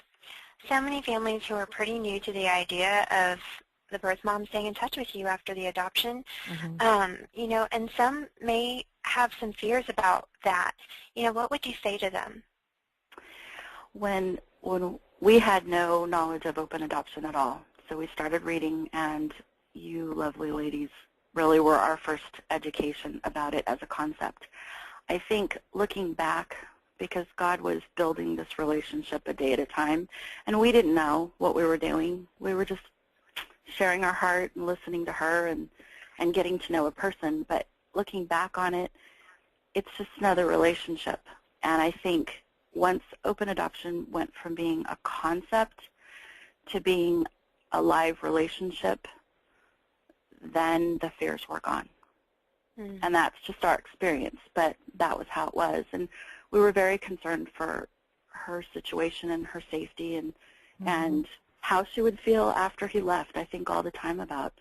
so many families who are pretty new to the idea of the birth mom staying in touch with you after the adoption, you know, and some may have some fears about that. You know, what would you say to them? When we had no knowledge of open adoption at all, so we started reading, and you lovely ladies really were our first education about it as a concept. I think looking back, because God was building this relationship a day at a time, and we didn't know what we were doing. We were just sharing our heart and listening to her and getting to know a person. But looking back on it, it's just another relationship. And I think once open adoption went from being a concept to being a live relationship, then the fears were gone. And that's just our experience, but that was how it was. And we were very concerned for her situation and her safety and how she would feel after he left. I think all the time about,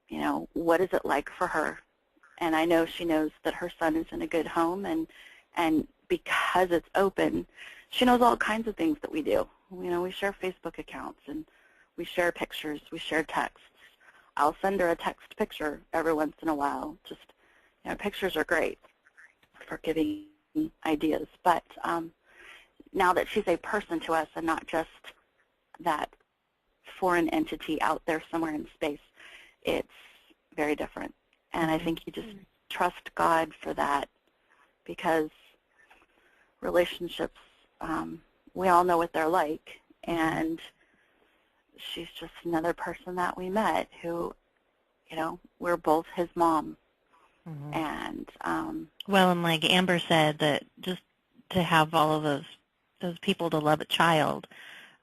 you know, what is it like for her? And I know she knows that her son is in a good home, and because it's open, she knows all kinds of things that we do. You know, we share Facebook accounts, and we share pictures, we share texts. I'll send her a text picture every once in a while. Just, you know, pictures are great for giving ideas. But now that she's a person to us and not just that foreign entity out there somewhere in space, it's very different. And I think you just trust God for that, because relationships, we all know what they're like, and she's just another person that we met who, you know, we're both his mom. And well, and like Amber said, that just to have all of those people to love a child,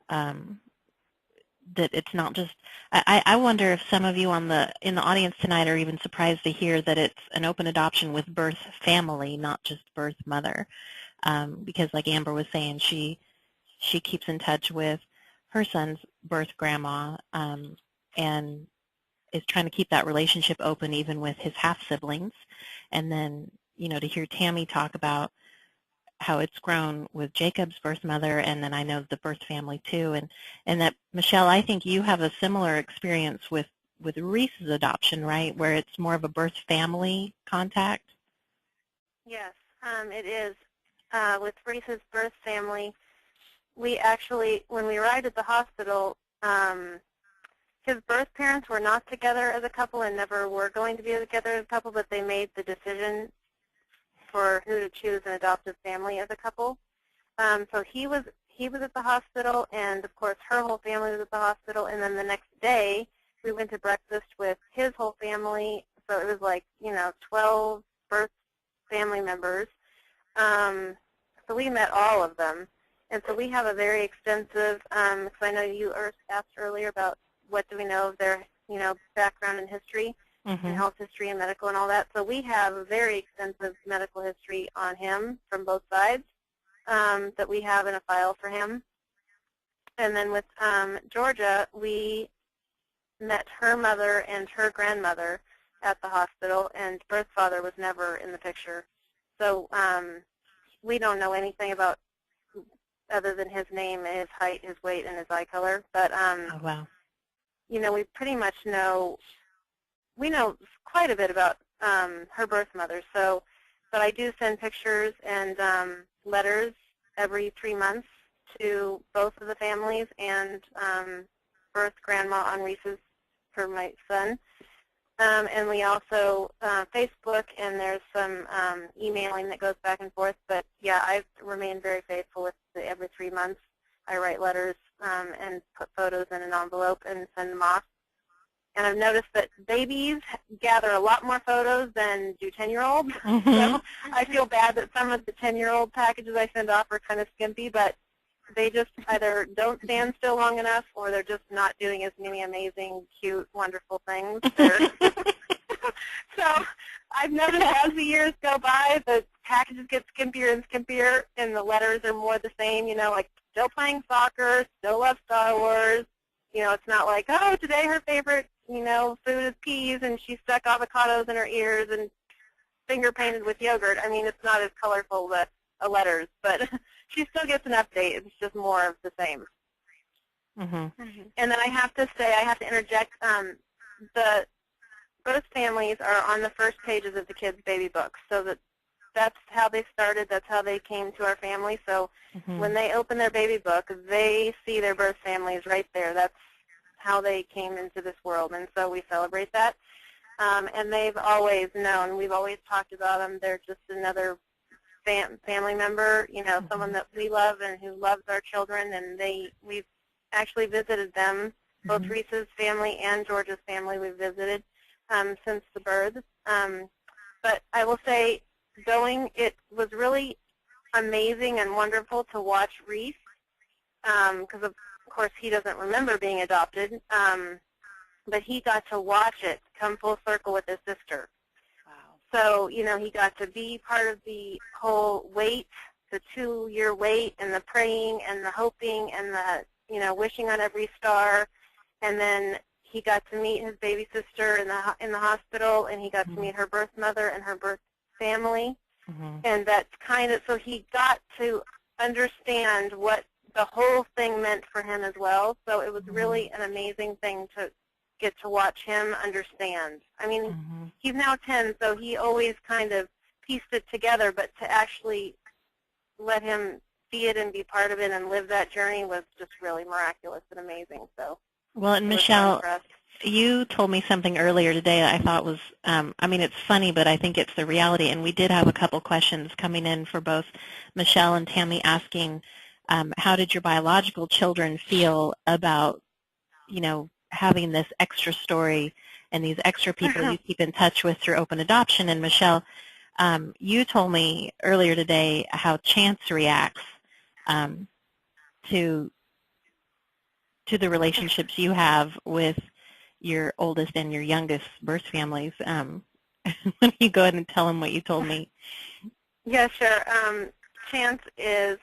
that it's not just, I wonder if some of you in the audience tonight are even surprised to hear that it's an open adoption with birth family, not just birth mother, because like Amber was saying, she keeps in touch with her son's birth grandma, and is trying to keep that relationship open even with his half-siblings. And then, you know, to hear Tammy talk about how it's grown with Jacob's birth mother, and then I know the birth family too, and that, Michelle, I think you have a similar experience with Reese's adoption, right, where it's more of a birth family contact? Yes, it is. With Reese's birth family, we actually, when we arrived at the hospital, his birth parents were not together as a couple and never were going to be together as a couple, but they made the decision for who to choose an adoptive family as a couple. So he was at the hospital, and of course her whole family was at the hospital, and then the next day we went to breakfast with his whole family. So it was like, you know, 12 birth family members. So we met all of them. And so we have a very extensive, because I know you asked earlier about what do we know of their, you know, background and history, and health history and medical and all that. So we have a very extensive medical history on him from both sides that we have in a file for him. And then with Georgia, we met her mother and her grandmother at the hospital, and birth father was never in the picture. So we don't know anything about other than his name, his height, his weight, and his eye color. But, oh, wow. you know, we pretty much know we know quite a bit about her birth mother. So, but I do send pictures and letters every 3 months to both of the families and birth grandma on Reese's for my son. And we also Facebook, and there's some emailing that goes back and forth. But yeah, I've remained very faithful with every 3 months. I write letters and put photos in an envelope and send them off. And I've noticed that babies gather a lot more photos than do 10-year-olds. Mm-hmm. So I feel bad that some of the 10-year-old packages I send off are kind of skimpy, but they just either don't stand still long enough, or they're just not doing as many amazing, cute, wonderful things. So I've noticed as the years go by, the packages get skimpier and skimpier, and the letters are more the same, you know, like still playing soccer, still love Star Wars. You know, it's not like, oh, today her favorite, you know, food is peas, and she stuck avocados in her ears and finger painted with yogurt. I mean, it's not as colorful, the letters, but she still gets an update. It's just more of the same. Mm-hmm. And then I have to say, I have to interject, both families are on the first pages of the kids' baby books, so that's how they started, that's how they came to our family. So when they open their baby book, they see their birth families right there. That's how they came into this world, and so we celebrate that. And they've always known, we've always talked about them, they're just another family member, you know, someone that we love and who loves our children, and we've actually visited them, both Reese's family and George's family we've visited since the birth. But I will say, it was really amazing and wonderful to watch Reese, because of course he doesn't remember being adopted, but he got to watch it come full circle with his sister. So, you know, he got to be part of the whole wait, the 2-year wait, and the praying and the hoping and the, you know, wishing on every star. And then he got to meet his baby sister in the hospital, and he got to meet her birth mother and her birth family. And that's kind of, so he got to understand what the whole thing meant for him as well. So it was really an amazing thing to get to watch him understand. I mean, he's now 10, so he always kind of pieced it together, but to actually let him see it and be part of it and live that journey was just really miraculous and amazing. So, well, and Michelle, you told me something earlier today that I thought was, I mean, it's funny, but I think it's the reality, and we did have a couple questions coming in for both Michelle and Tammy asking, how did your biological children feel about, you know, having this extra story and these extra people you keep in touch with through open adoption? And Michelle, you told me earlier today how Chance reacts to the relationships you have with your oldest and your youngest birth families. Why don't you go ahead and tell him what you told me? Yeah, sure. Chance is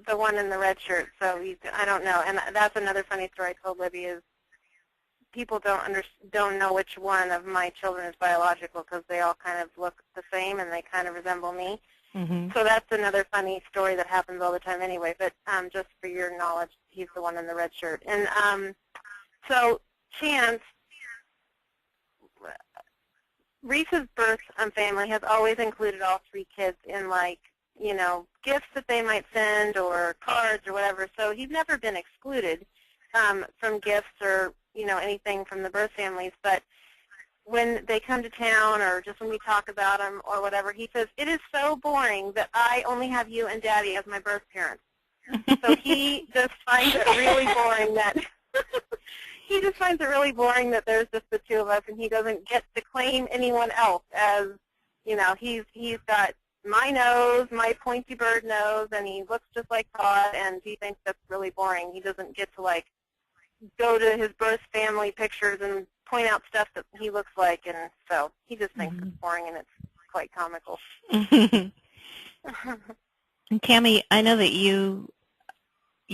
the one in the red shirt, so I don't know. And that's another funny story I told Libby is people don't know which one of my children is biological because they all kind of look the same and they kind of resemble me. So that's another funny story that happens all the time anyway, but just for your knowledge, he's the one in the red shirt. And so Chance, Reese's birth family has always included all 3 kids in, like, you know, gifts that they might send or cards or whatever, so he's never been excluded from gifts or, you know, anything from the birth families. But when they come to town or just when we talk about them or whatever, he says, it is so boring that I only have you and Daddy as my birth parents. So he just finds it really boring that he just finds it really boring that there's just the 2 of us, and he doesn't get to claim anyone else as, you know, he's got my nose, my pointy bird nose, and he looks just like Todd, and he thinks that's really boring. He doesn't get to, like, go to his birth family pictures and point out stuff that he looks like, and so he just thinks it's boring, and it's quite comical. And Tammy, I know that you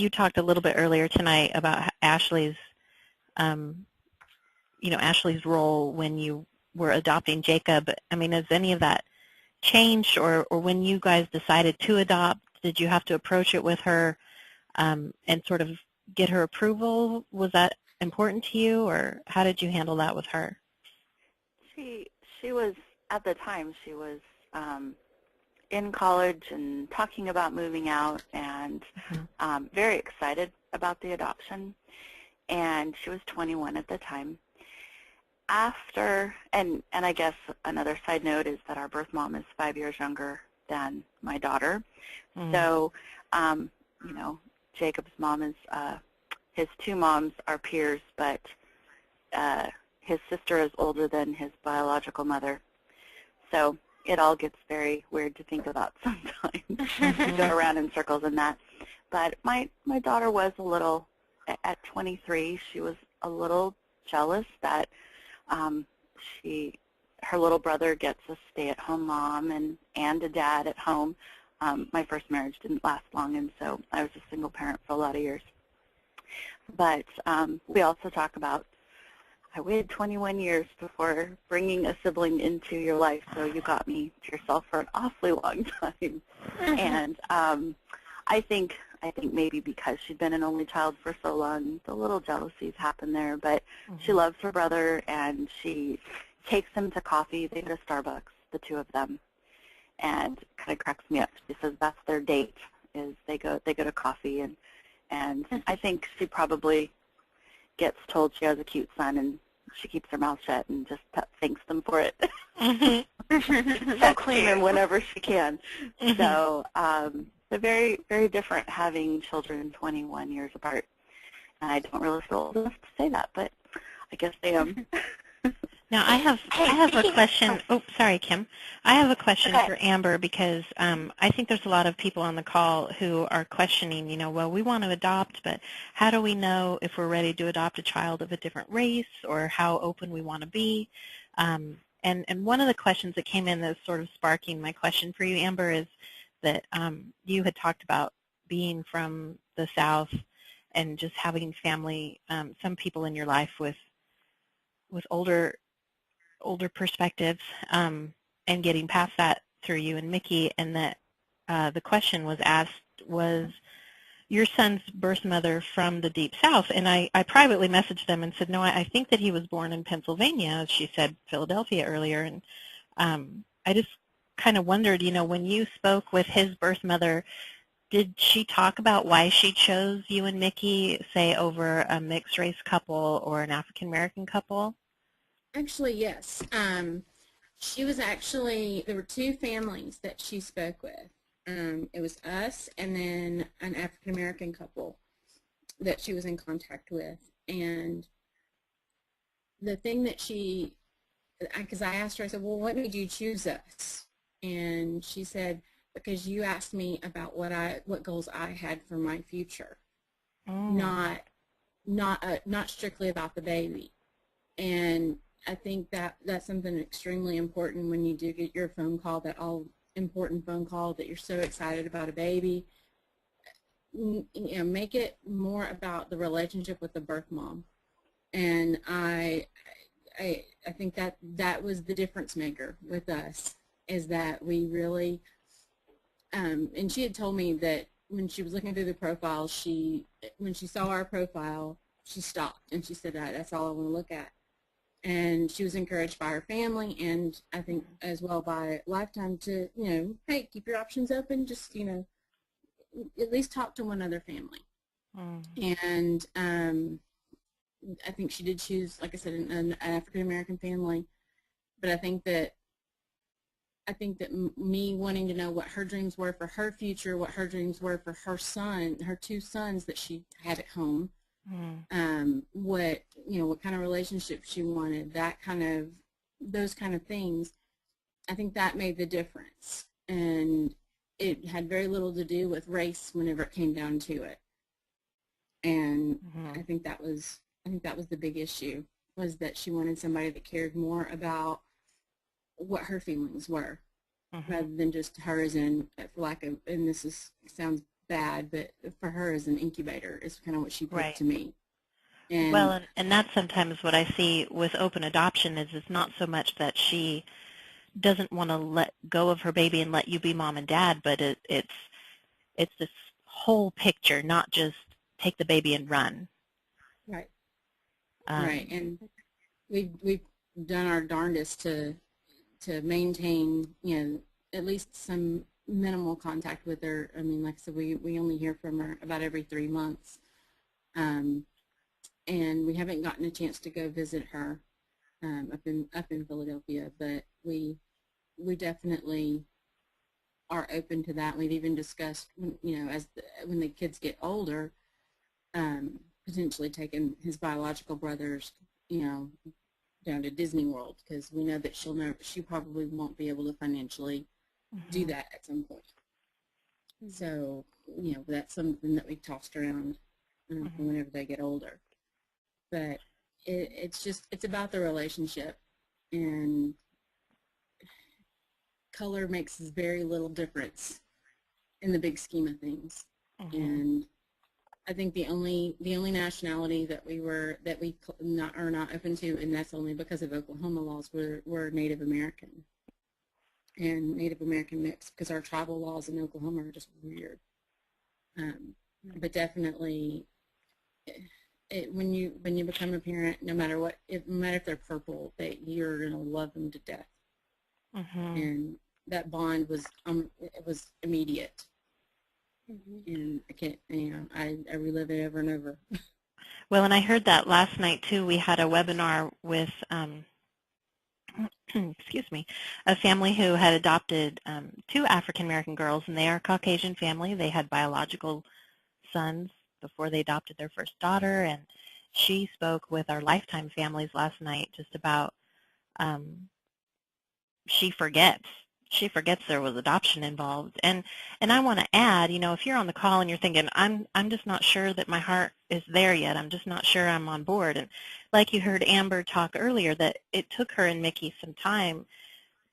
talked a little bit earlier tonight about Ashley's, you know, Ashley's role when you were adopting Jacob. I mean, has any of that changed, or when you guys decided to adopt, did you have to approach it with her and sort of get her approval? Was that important to you, or how did you handle that with her? She was, at the time, she was in college and talking about moving out, and very excited about the adoption. And she was 21 at the time. After, and I guess another side note is that our birth mom is 5 years younger than my daughter. So, you know, Jacob's mom is, his two moms are peers, but his sister is older than his biological mother. So it all gets very weird to think about sometimes, go around in circles in that. But my daughter was a little, at 23, she was a little jealous that her little brother gets a stay-at-home mom and a dad at home. My first marriage didn't last long, and so I was a single parent for a lot of years. But we also talk about, I waited 21 years before bringing a sibling into your life, so you got me to yourself for an awfully long time. And I think maybe because she'd been an only child for so long, the little jealousies happen there. But she loves her brother, and she takes him to coffee. They go to Starbucks, the two of them, and it kind of cracks me up. She says that's their date, is they go to coffee, and I think she probably gets told she has a cute son, and she keeps her mouth shut and just thanks them for it. So claim him whenever she can. So they're very, very different having children 21 years apart. And I don't really feel old enough to say that, but I guess I am. Now, I have a question. Oh, sorry, Kim. I have a question for Amber, because I think there's a lot of people on the call who are questioning, you know, well, we want to adopt, but how do we know if we're ready to adopt a child of a different race, or how open we want to be? And one of the questions that came in that's sort of sparking my question for you, Amber, is that you had talked about being from the South and just having family, some people in your life with older perspectives, and getting past that through you and Mickey, and that the question was asked, was your son's birth mother from the Deep South? And I privately messaged them and said, no, I think that he was born in Pennsylvania, as she said Philadelphia earlier. And I just kind of wondered, you know, when you spoke with his birth mother, did she talk about why she chose you and Mickey, say, over a mixed race couple or an African American couple? Actually, yes. She was actually, there were two families that she spoke with. It was us and then an African American couple that she was in contact with. And the thing that because I asked her, I said, well, what made you choose us? And she said, because you asked me about what goals I had for my future, not strictly about the baby. And I think that's something extremely important when you do get your phone call, that all-important phone call, that you're so excited about a baby. You know, make it more about the relationship with the birth mom. And I think that was the difference maker with us, is that we really, and she had told me that when she was looking through the profile, when she saw our profile, she stopped and she said, that's all I want to look at. And she was encouraged by her family, and I think as well by Lifetime, to, you know, hey, keep your options open, just, you know, at least talk to one other family. And I think she did choose, like I said, an African-American family. But I think that me wanting to know what her dreams were for her future, what her dreams were for her son, her two sons that she had at home, what kind of relationship she wanted, those kind of things, I think that made the difference. And it had very little to do with race whenever it came down to it. And I think that was the big issue, was that she wanted somebody that cared more about what her feelings were, rather than just her as in, for lack of, and sounds bad, but for her as an incubator is kind of what she put to me. And well, and that's sometimes what I see with open adoption, is it's not so much that she doesn't want to let go of her baby and let you be mom and dad, but it's this whole picture, not just take the baby and run. Right. Right. And we done our darndest to maintain, you know, at least some minimal contact with her. I mean, like I said, we only hear from her about every 3 months. And we haven't gotten a chance to go visit her up in Philadelphia, but we definitely are open to that. We've even discussed, you know, when the kids get older, potentially taking his biological brothers, you know, down to Disney World, because we know that she probably won't be able to financially do that at some point. So, you know, that's something that we tossed around whenever they get older. But it's about the relationship, and color makes very little difference in the big scheme of things. And I think the only nationality that we are not open to, and that's only because of Oklahoma laws, were Native American and Native American mix, because our tribal laws in Oklahoma are just weird. But definitely, when you become a parent, no matter what, no matter if they're purple, that you're gonna love them to death. And that bond was it was immediate. And I can't, you know, I relive it over and over. Well, and I heard that last night too. We had a webinar with, excuse me, a family who had adopted 2 African American girls, and they are a Caucasian family. They had biological sons before they adopted their first daughter, and she spoke with our Lifetime families last night just about she forgets there was adoption involved. And I want to add, you know, if you're on the call and you're thinking, I'm just not sure that my heart is there yet, I'm just not sure I'm on board, and like you heard Amber talk earlier, that it took her and Mickey some time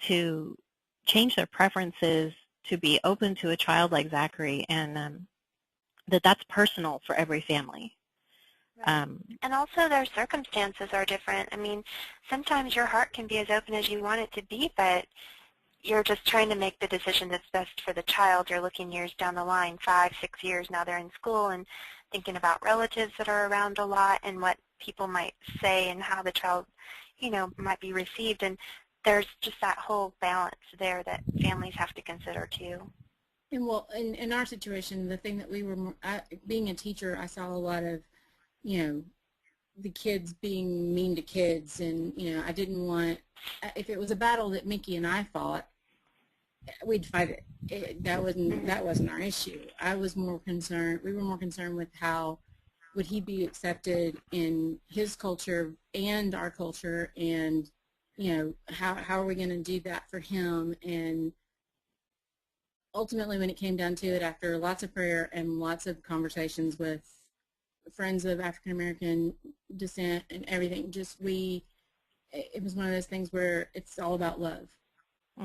to change their preferences to be open to a child like Zachary, and that's personal for every family. And also their circumstances are different. I mean, sometimes your heart can be as open as you want it to be, but you're just trying to make the decision that's best for the child. You're looking years down the line, 5, 6 years, now they're in school, and thinking about relatives that are around a lot and what people might say and how the child, you know, might be received. And there's just that whole balance there that families have to consider too. And well, in our situation, the thing that we were, being a teacher, I saw a lot of, you know, the kids being mean to kids, and, you know, I didn't want, if it was a battle that Mickey and I fought, we'd fight it. That wasn't our issue. I was more concerned, we were more concerned with how would he be accepted in his culture and our culture, and, you know, how are we going to do that for him. And ultimately, when it came down to it, after lots of prayer and lots of conversations with friends of African American descent and everything, just it was one of those things where it's all about love.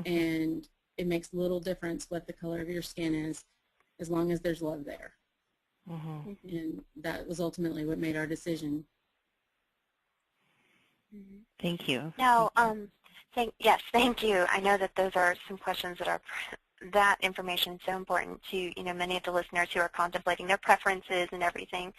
And it makes little difference what the color of your skin is, as long as there's love there. And that was ultimately what made our decision. Thank you. Now, yes, thank you. I know that those are some questions that information is so important to, you know, many of the listeners who are contemplating their preferences and everything.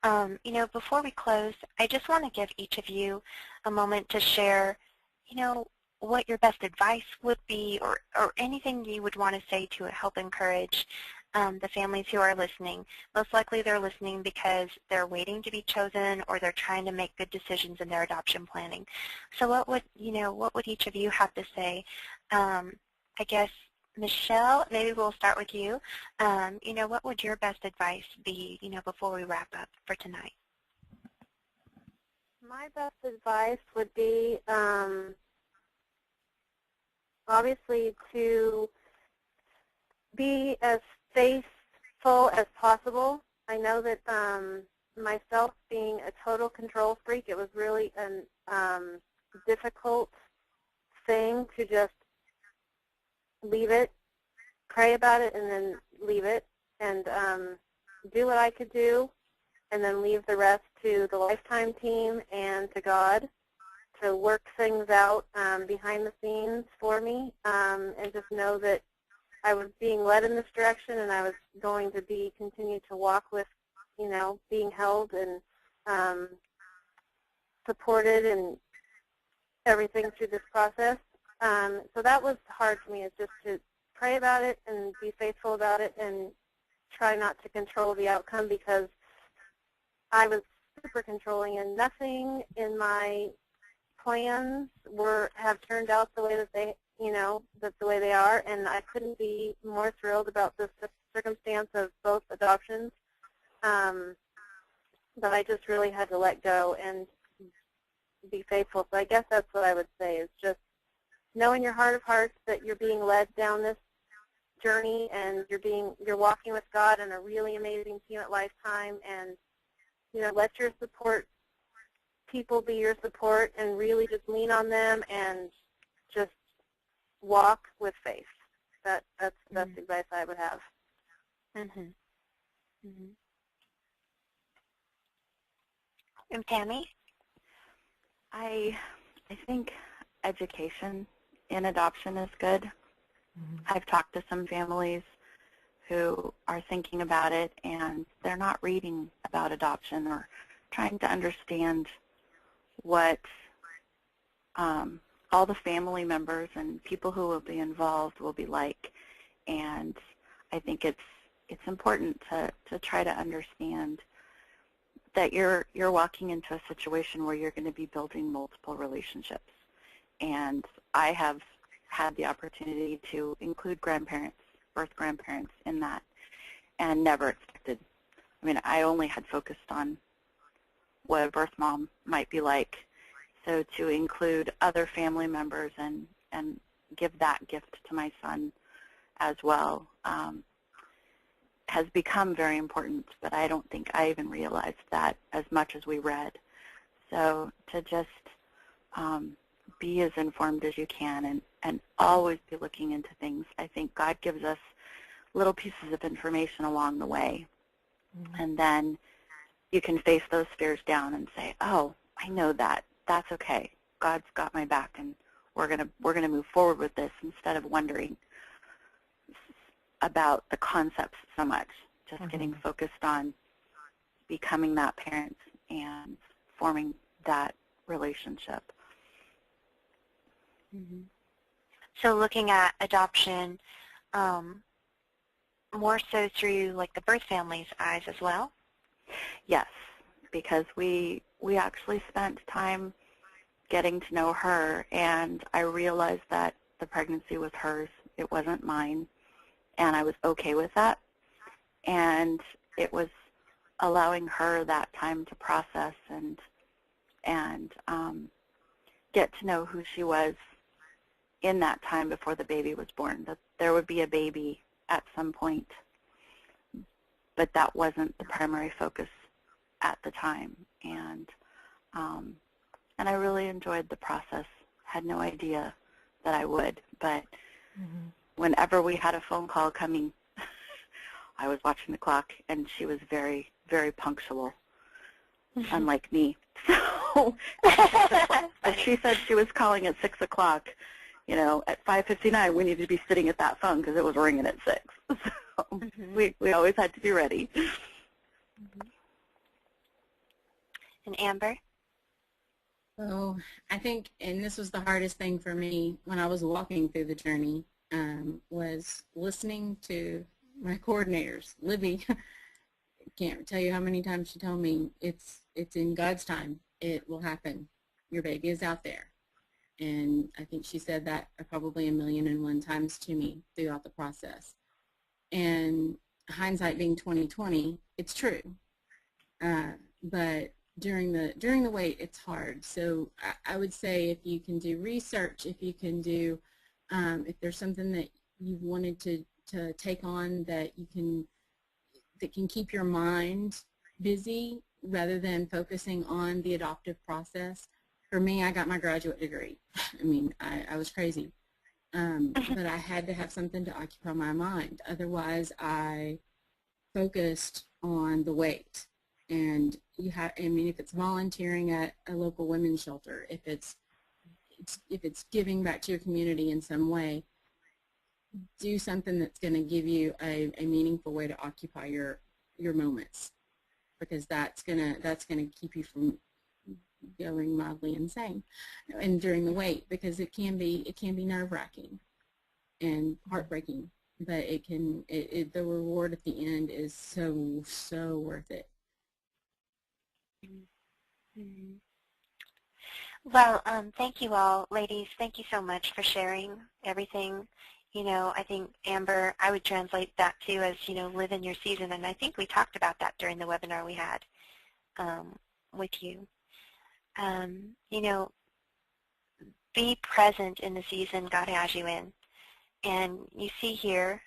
You know, before we close, I just want to give each of you a moment to share, you know, what your best advice would be, or anything you would want to say to help encourage the families who are listening. Most likely they're listening because they're waiting to be chosen, or they're trying to make good decisions in their adoption planning. So what would each of you have to say? I guess, Michelle, maybe we'll start with you. You know, what would your best advice be, you know, before we wrap up for tonight? My best advice would be, obviously, to be as faithful as possible. I know that myself being a total control freak, it was really a difficult thing to just leave it, pray about it, and then leave it, and do what I could do, and then leave the rest to the Lifetime team and to God to work things out behind the scenes for me, and just know that I was being led in this direction, and I was going to continue to walk with, you know, being held and supported, and everything through this process. So that was hard for me, is just to pray about it and be faithful about it and try not to control the outcome, because I was super controlling and nothing in my plans have turned out the way that they, that's the way they are, and I couldn't be more thrilled about the circumstance of both adoptions. But I just really had to let go and be faithful. So I guess that's what I would say, is just know in your heart of hearts that you're being led down this journey, and you're walking with God and a really amazing team at Lifetime, and let your support people be your support, and really just lean on them and just walk with faith. That's the best advice I would have. Mm-hmm. Mm-hmm. And Tammy? I think education in adoption is good. Mm-hmm. I've talked to some families who are thinking about it, and they're not reading about adoption or trying to understand what all the family members and people who will be involved will be like. And I think it's important to try to understand that you're walking into a situation where you're going to be building multiple relationships. And I have had the opportunity to include grandparents, birth grandparents in that, and never expected. I mean, I only had focused on what a birth mom might be like. So to include other family members and give that gift to my son as well has become very important, but I don't think I even realized that as much as we read. So to just be as informed as you can and always be looking into things. I think God gives us little pieces of information along the way, and then you can face those fears down and say, oh, I know that. That's okay. God's got my back, and we're gonna move forward with this instead of wondering about the concepts so much, just getting focused on becoming that parent and forming that relationship. Mm-hmm. So looking at adoption more so through like the birth family's eyes as well? Yes, because we actually spent time getting to know her, and I realized that the pregnancy was hers. It wasn't mine, and I was okay with that. And it was allowing her that time to process and get to know who she was in that time before the baby was born, that there would be a baby at some point, but that wasn't the primary focus at the time. And I really enjoyed the process. Had no idea that I would, but whenever we had a phone call coming, I was watching the clock, and she was very, very punctual, unlike me. So if she said she was calling at 6 o'clock, at 5:59 we needed to be sitting at that phone because it was ringing at 6. So we always had to be ready. And Amber? So I think, and this was the hardest thing for me when I was walking through the journey, was listening to my coordinators. Libby, can't tell you how many times she told me, it's in God's time. It will happen. Your baby is out there. And I think she said that probably 1,000,001 times to me throughout the process. And hindsight being 20/20, it's true. But during the wait, it's hard. So I would say if you can do research, if you can do, if there's something that you've wanted to take on that can keep your mind busy rather than focusing on the adoptive process. For me, I got my graduate degree. I mean, I was crazy. But I had to have something to occupy my mind. Otherwise, I focused on the wait. And if it's volunteering at a local women's shelter, if it's giving back to your community in some way, do something that's going to give you a meaningful way to occupy your moments, because that's gonna keep you from going mildly insane, and during the wait, because it can be nerve-wracking and heartbreaking, but the reward at the end is so worth it. Well, thank you all, ladies. Thank you so much for sharing everything. You know, I think, Amber, I would translate that too as, you know, live in your season, and I think we talked about that during the webinar we had with you. You know, be present in the season God has you in. And you see here,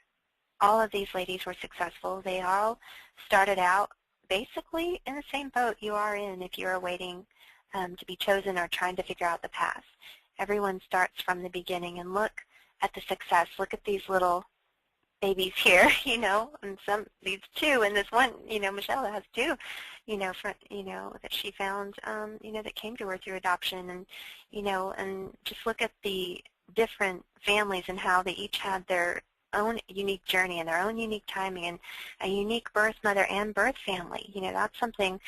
all of these ladies were successful. They all started out basically in the same boat you are in if you are waiting to be chosen or trying to figure out the path. Everyone starts from the beginning, and look at the success. Look at these little babies here, you know, and these two, and this one, you know, Michelle has two, you know, that she found, you know, that came to her through adoption, and, you know, and just look at the different families and how they each had their own unique journey and their own unique timing and a unique birth mother and birth family. You know, that's something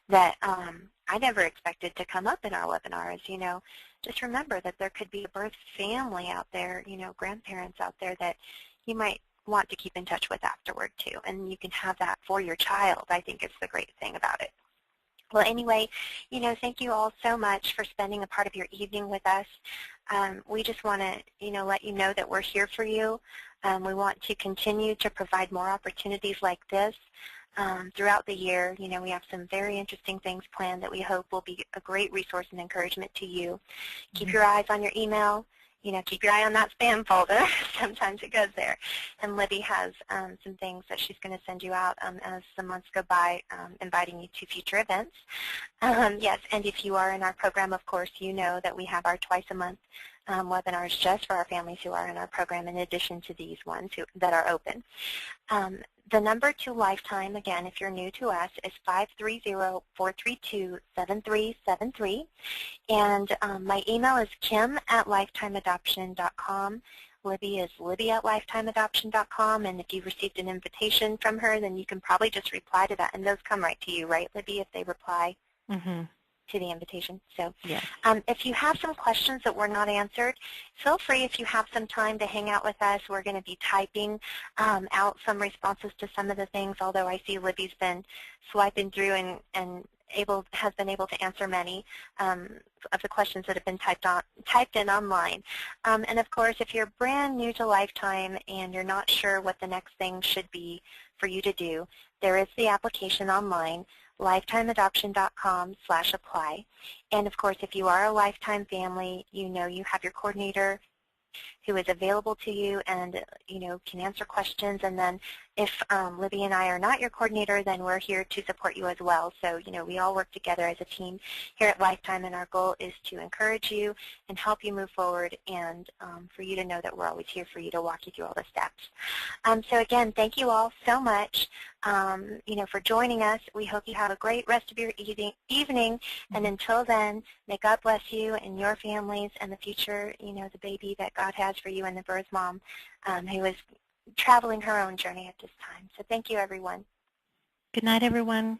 that I never expected to come up in our webinars. You know, just remember that there could be a birth family out there, you know, grandparents out there that you might want to keep in touch with afterward too, and you can have that for your child. I think is the great thing about it. Well, anyway, you know, thank you all so much for spending a part of your evening with us. We just want to, you know, let you know that we're here for you. We want to continue to provide more opportunities like this throughout the year. You know, we have some very interesting things planned that we hope will be a great resource and encouragement to you. Keep your eyes on your email. You know, keep your eye on that spam folder. Sometimes it goes there. And Libby has some things that she's going to send you out as the months go by, inviting you to future events. Yes, and if you are in our program, of course, you know that we have our twice-a-month webinars just for our families who are in our program, in addition to these ones that are open. The number to Lifetime, again, if you're new to us, is 530-432-7373. And my email is kim@lifetimeadoption.com. Libby is libby@lifetimeadoption.com. And if you've received an invitation from her, then you can probably just reply to that. And those come right to you, right, Libby, if they reply to the invitation? So yes. If you have some questions that were not answered, feel free, if you have some time, to hang out with us. We're going to be typing out some responses to some of the things, although I see Libby's been swiping through and has been able to answer many of the questions that have been typed in online. And of course, if you're brand new to Lifetime and you're not sure what the next thing should be for you to do, there is the application online, lifetimeadoption.com/apply. And of course, if you are a Lifetime family, you know you have your coordinator who is available to you and, you know, can answer questions. And then if Libby and I are not your coordinator, then we're here to support you as well. So, you know, we all work together as a team here at Lifetime, and our goal is to encourage you and help you move forward, and for you to know that we're always here for you to walk you through all the steps. So again, thank you all so much, you know, for joining us. We hope you have a great rest of your evening, and until then, may God bless you and your families and the future, you know, the baby that God has for you, and the birth mom who is traveling her own journey at this time. So thank you, everyone. Good night, everyone.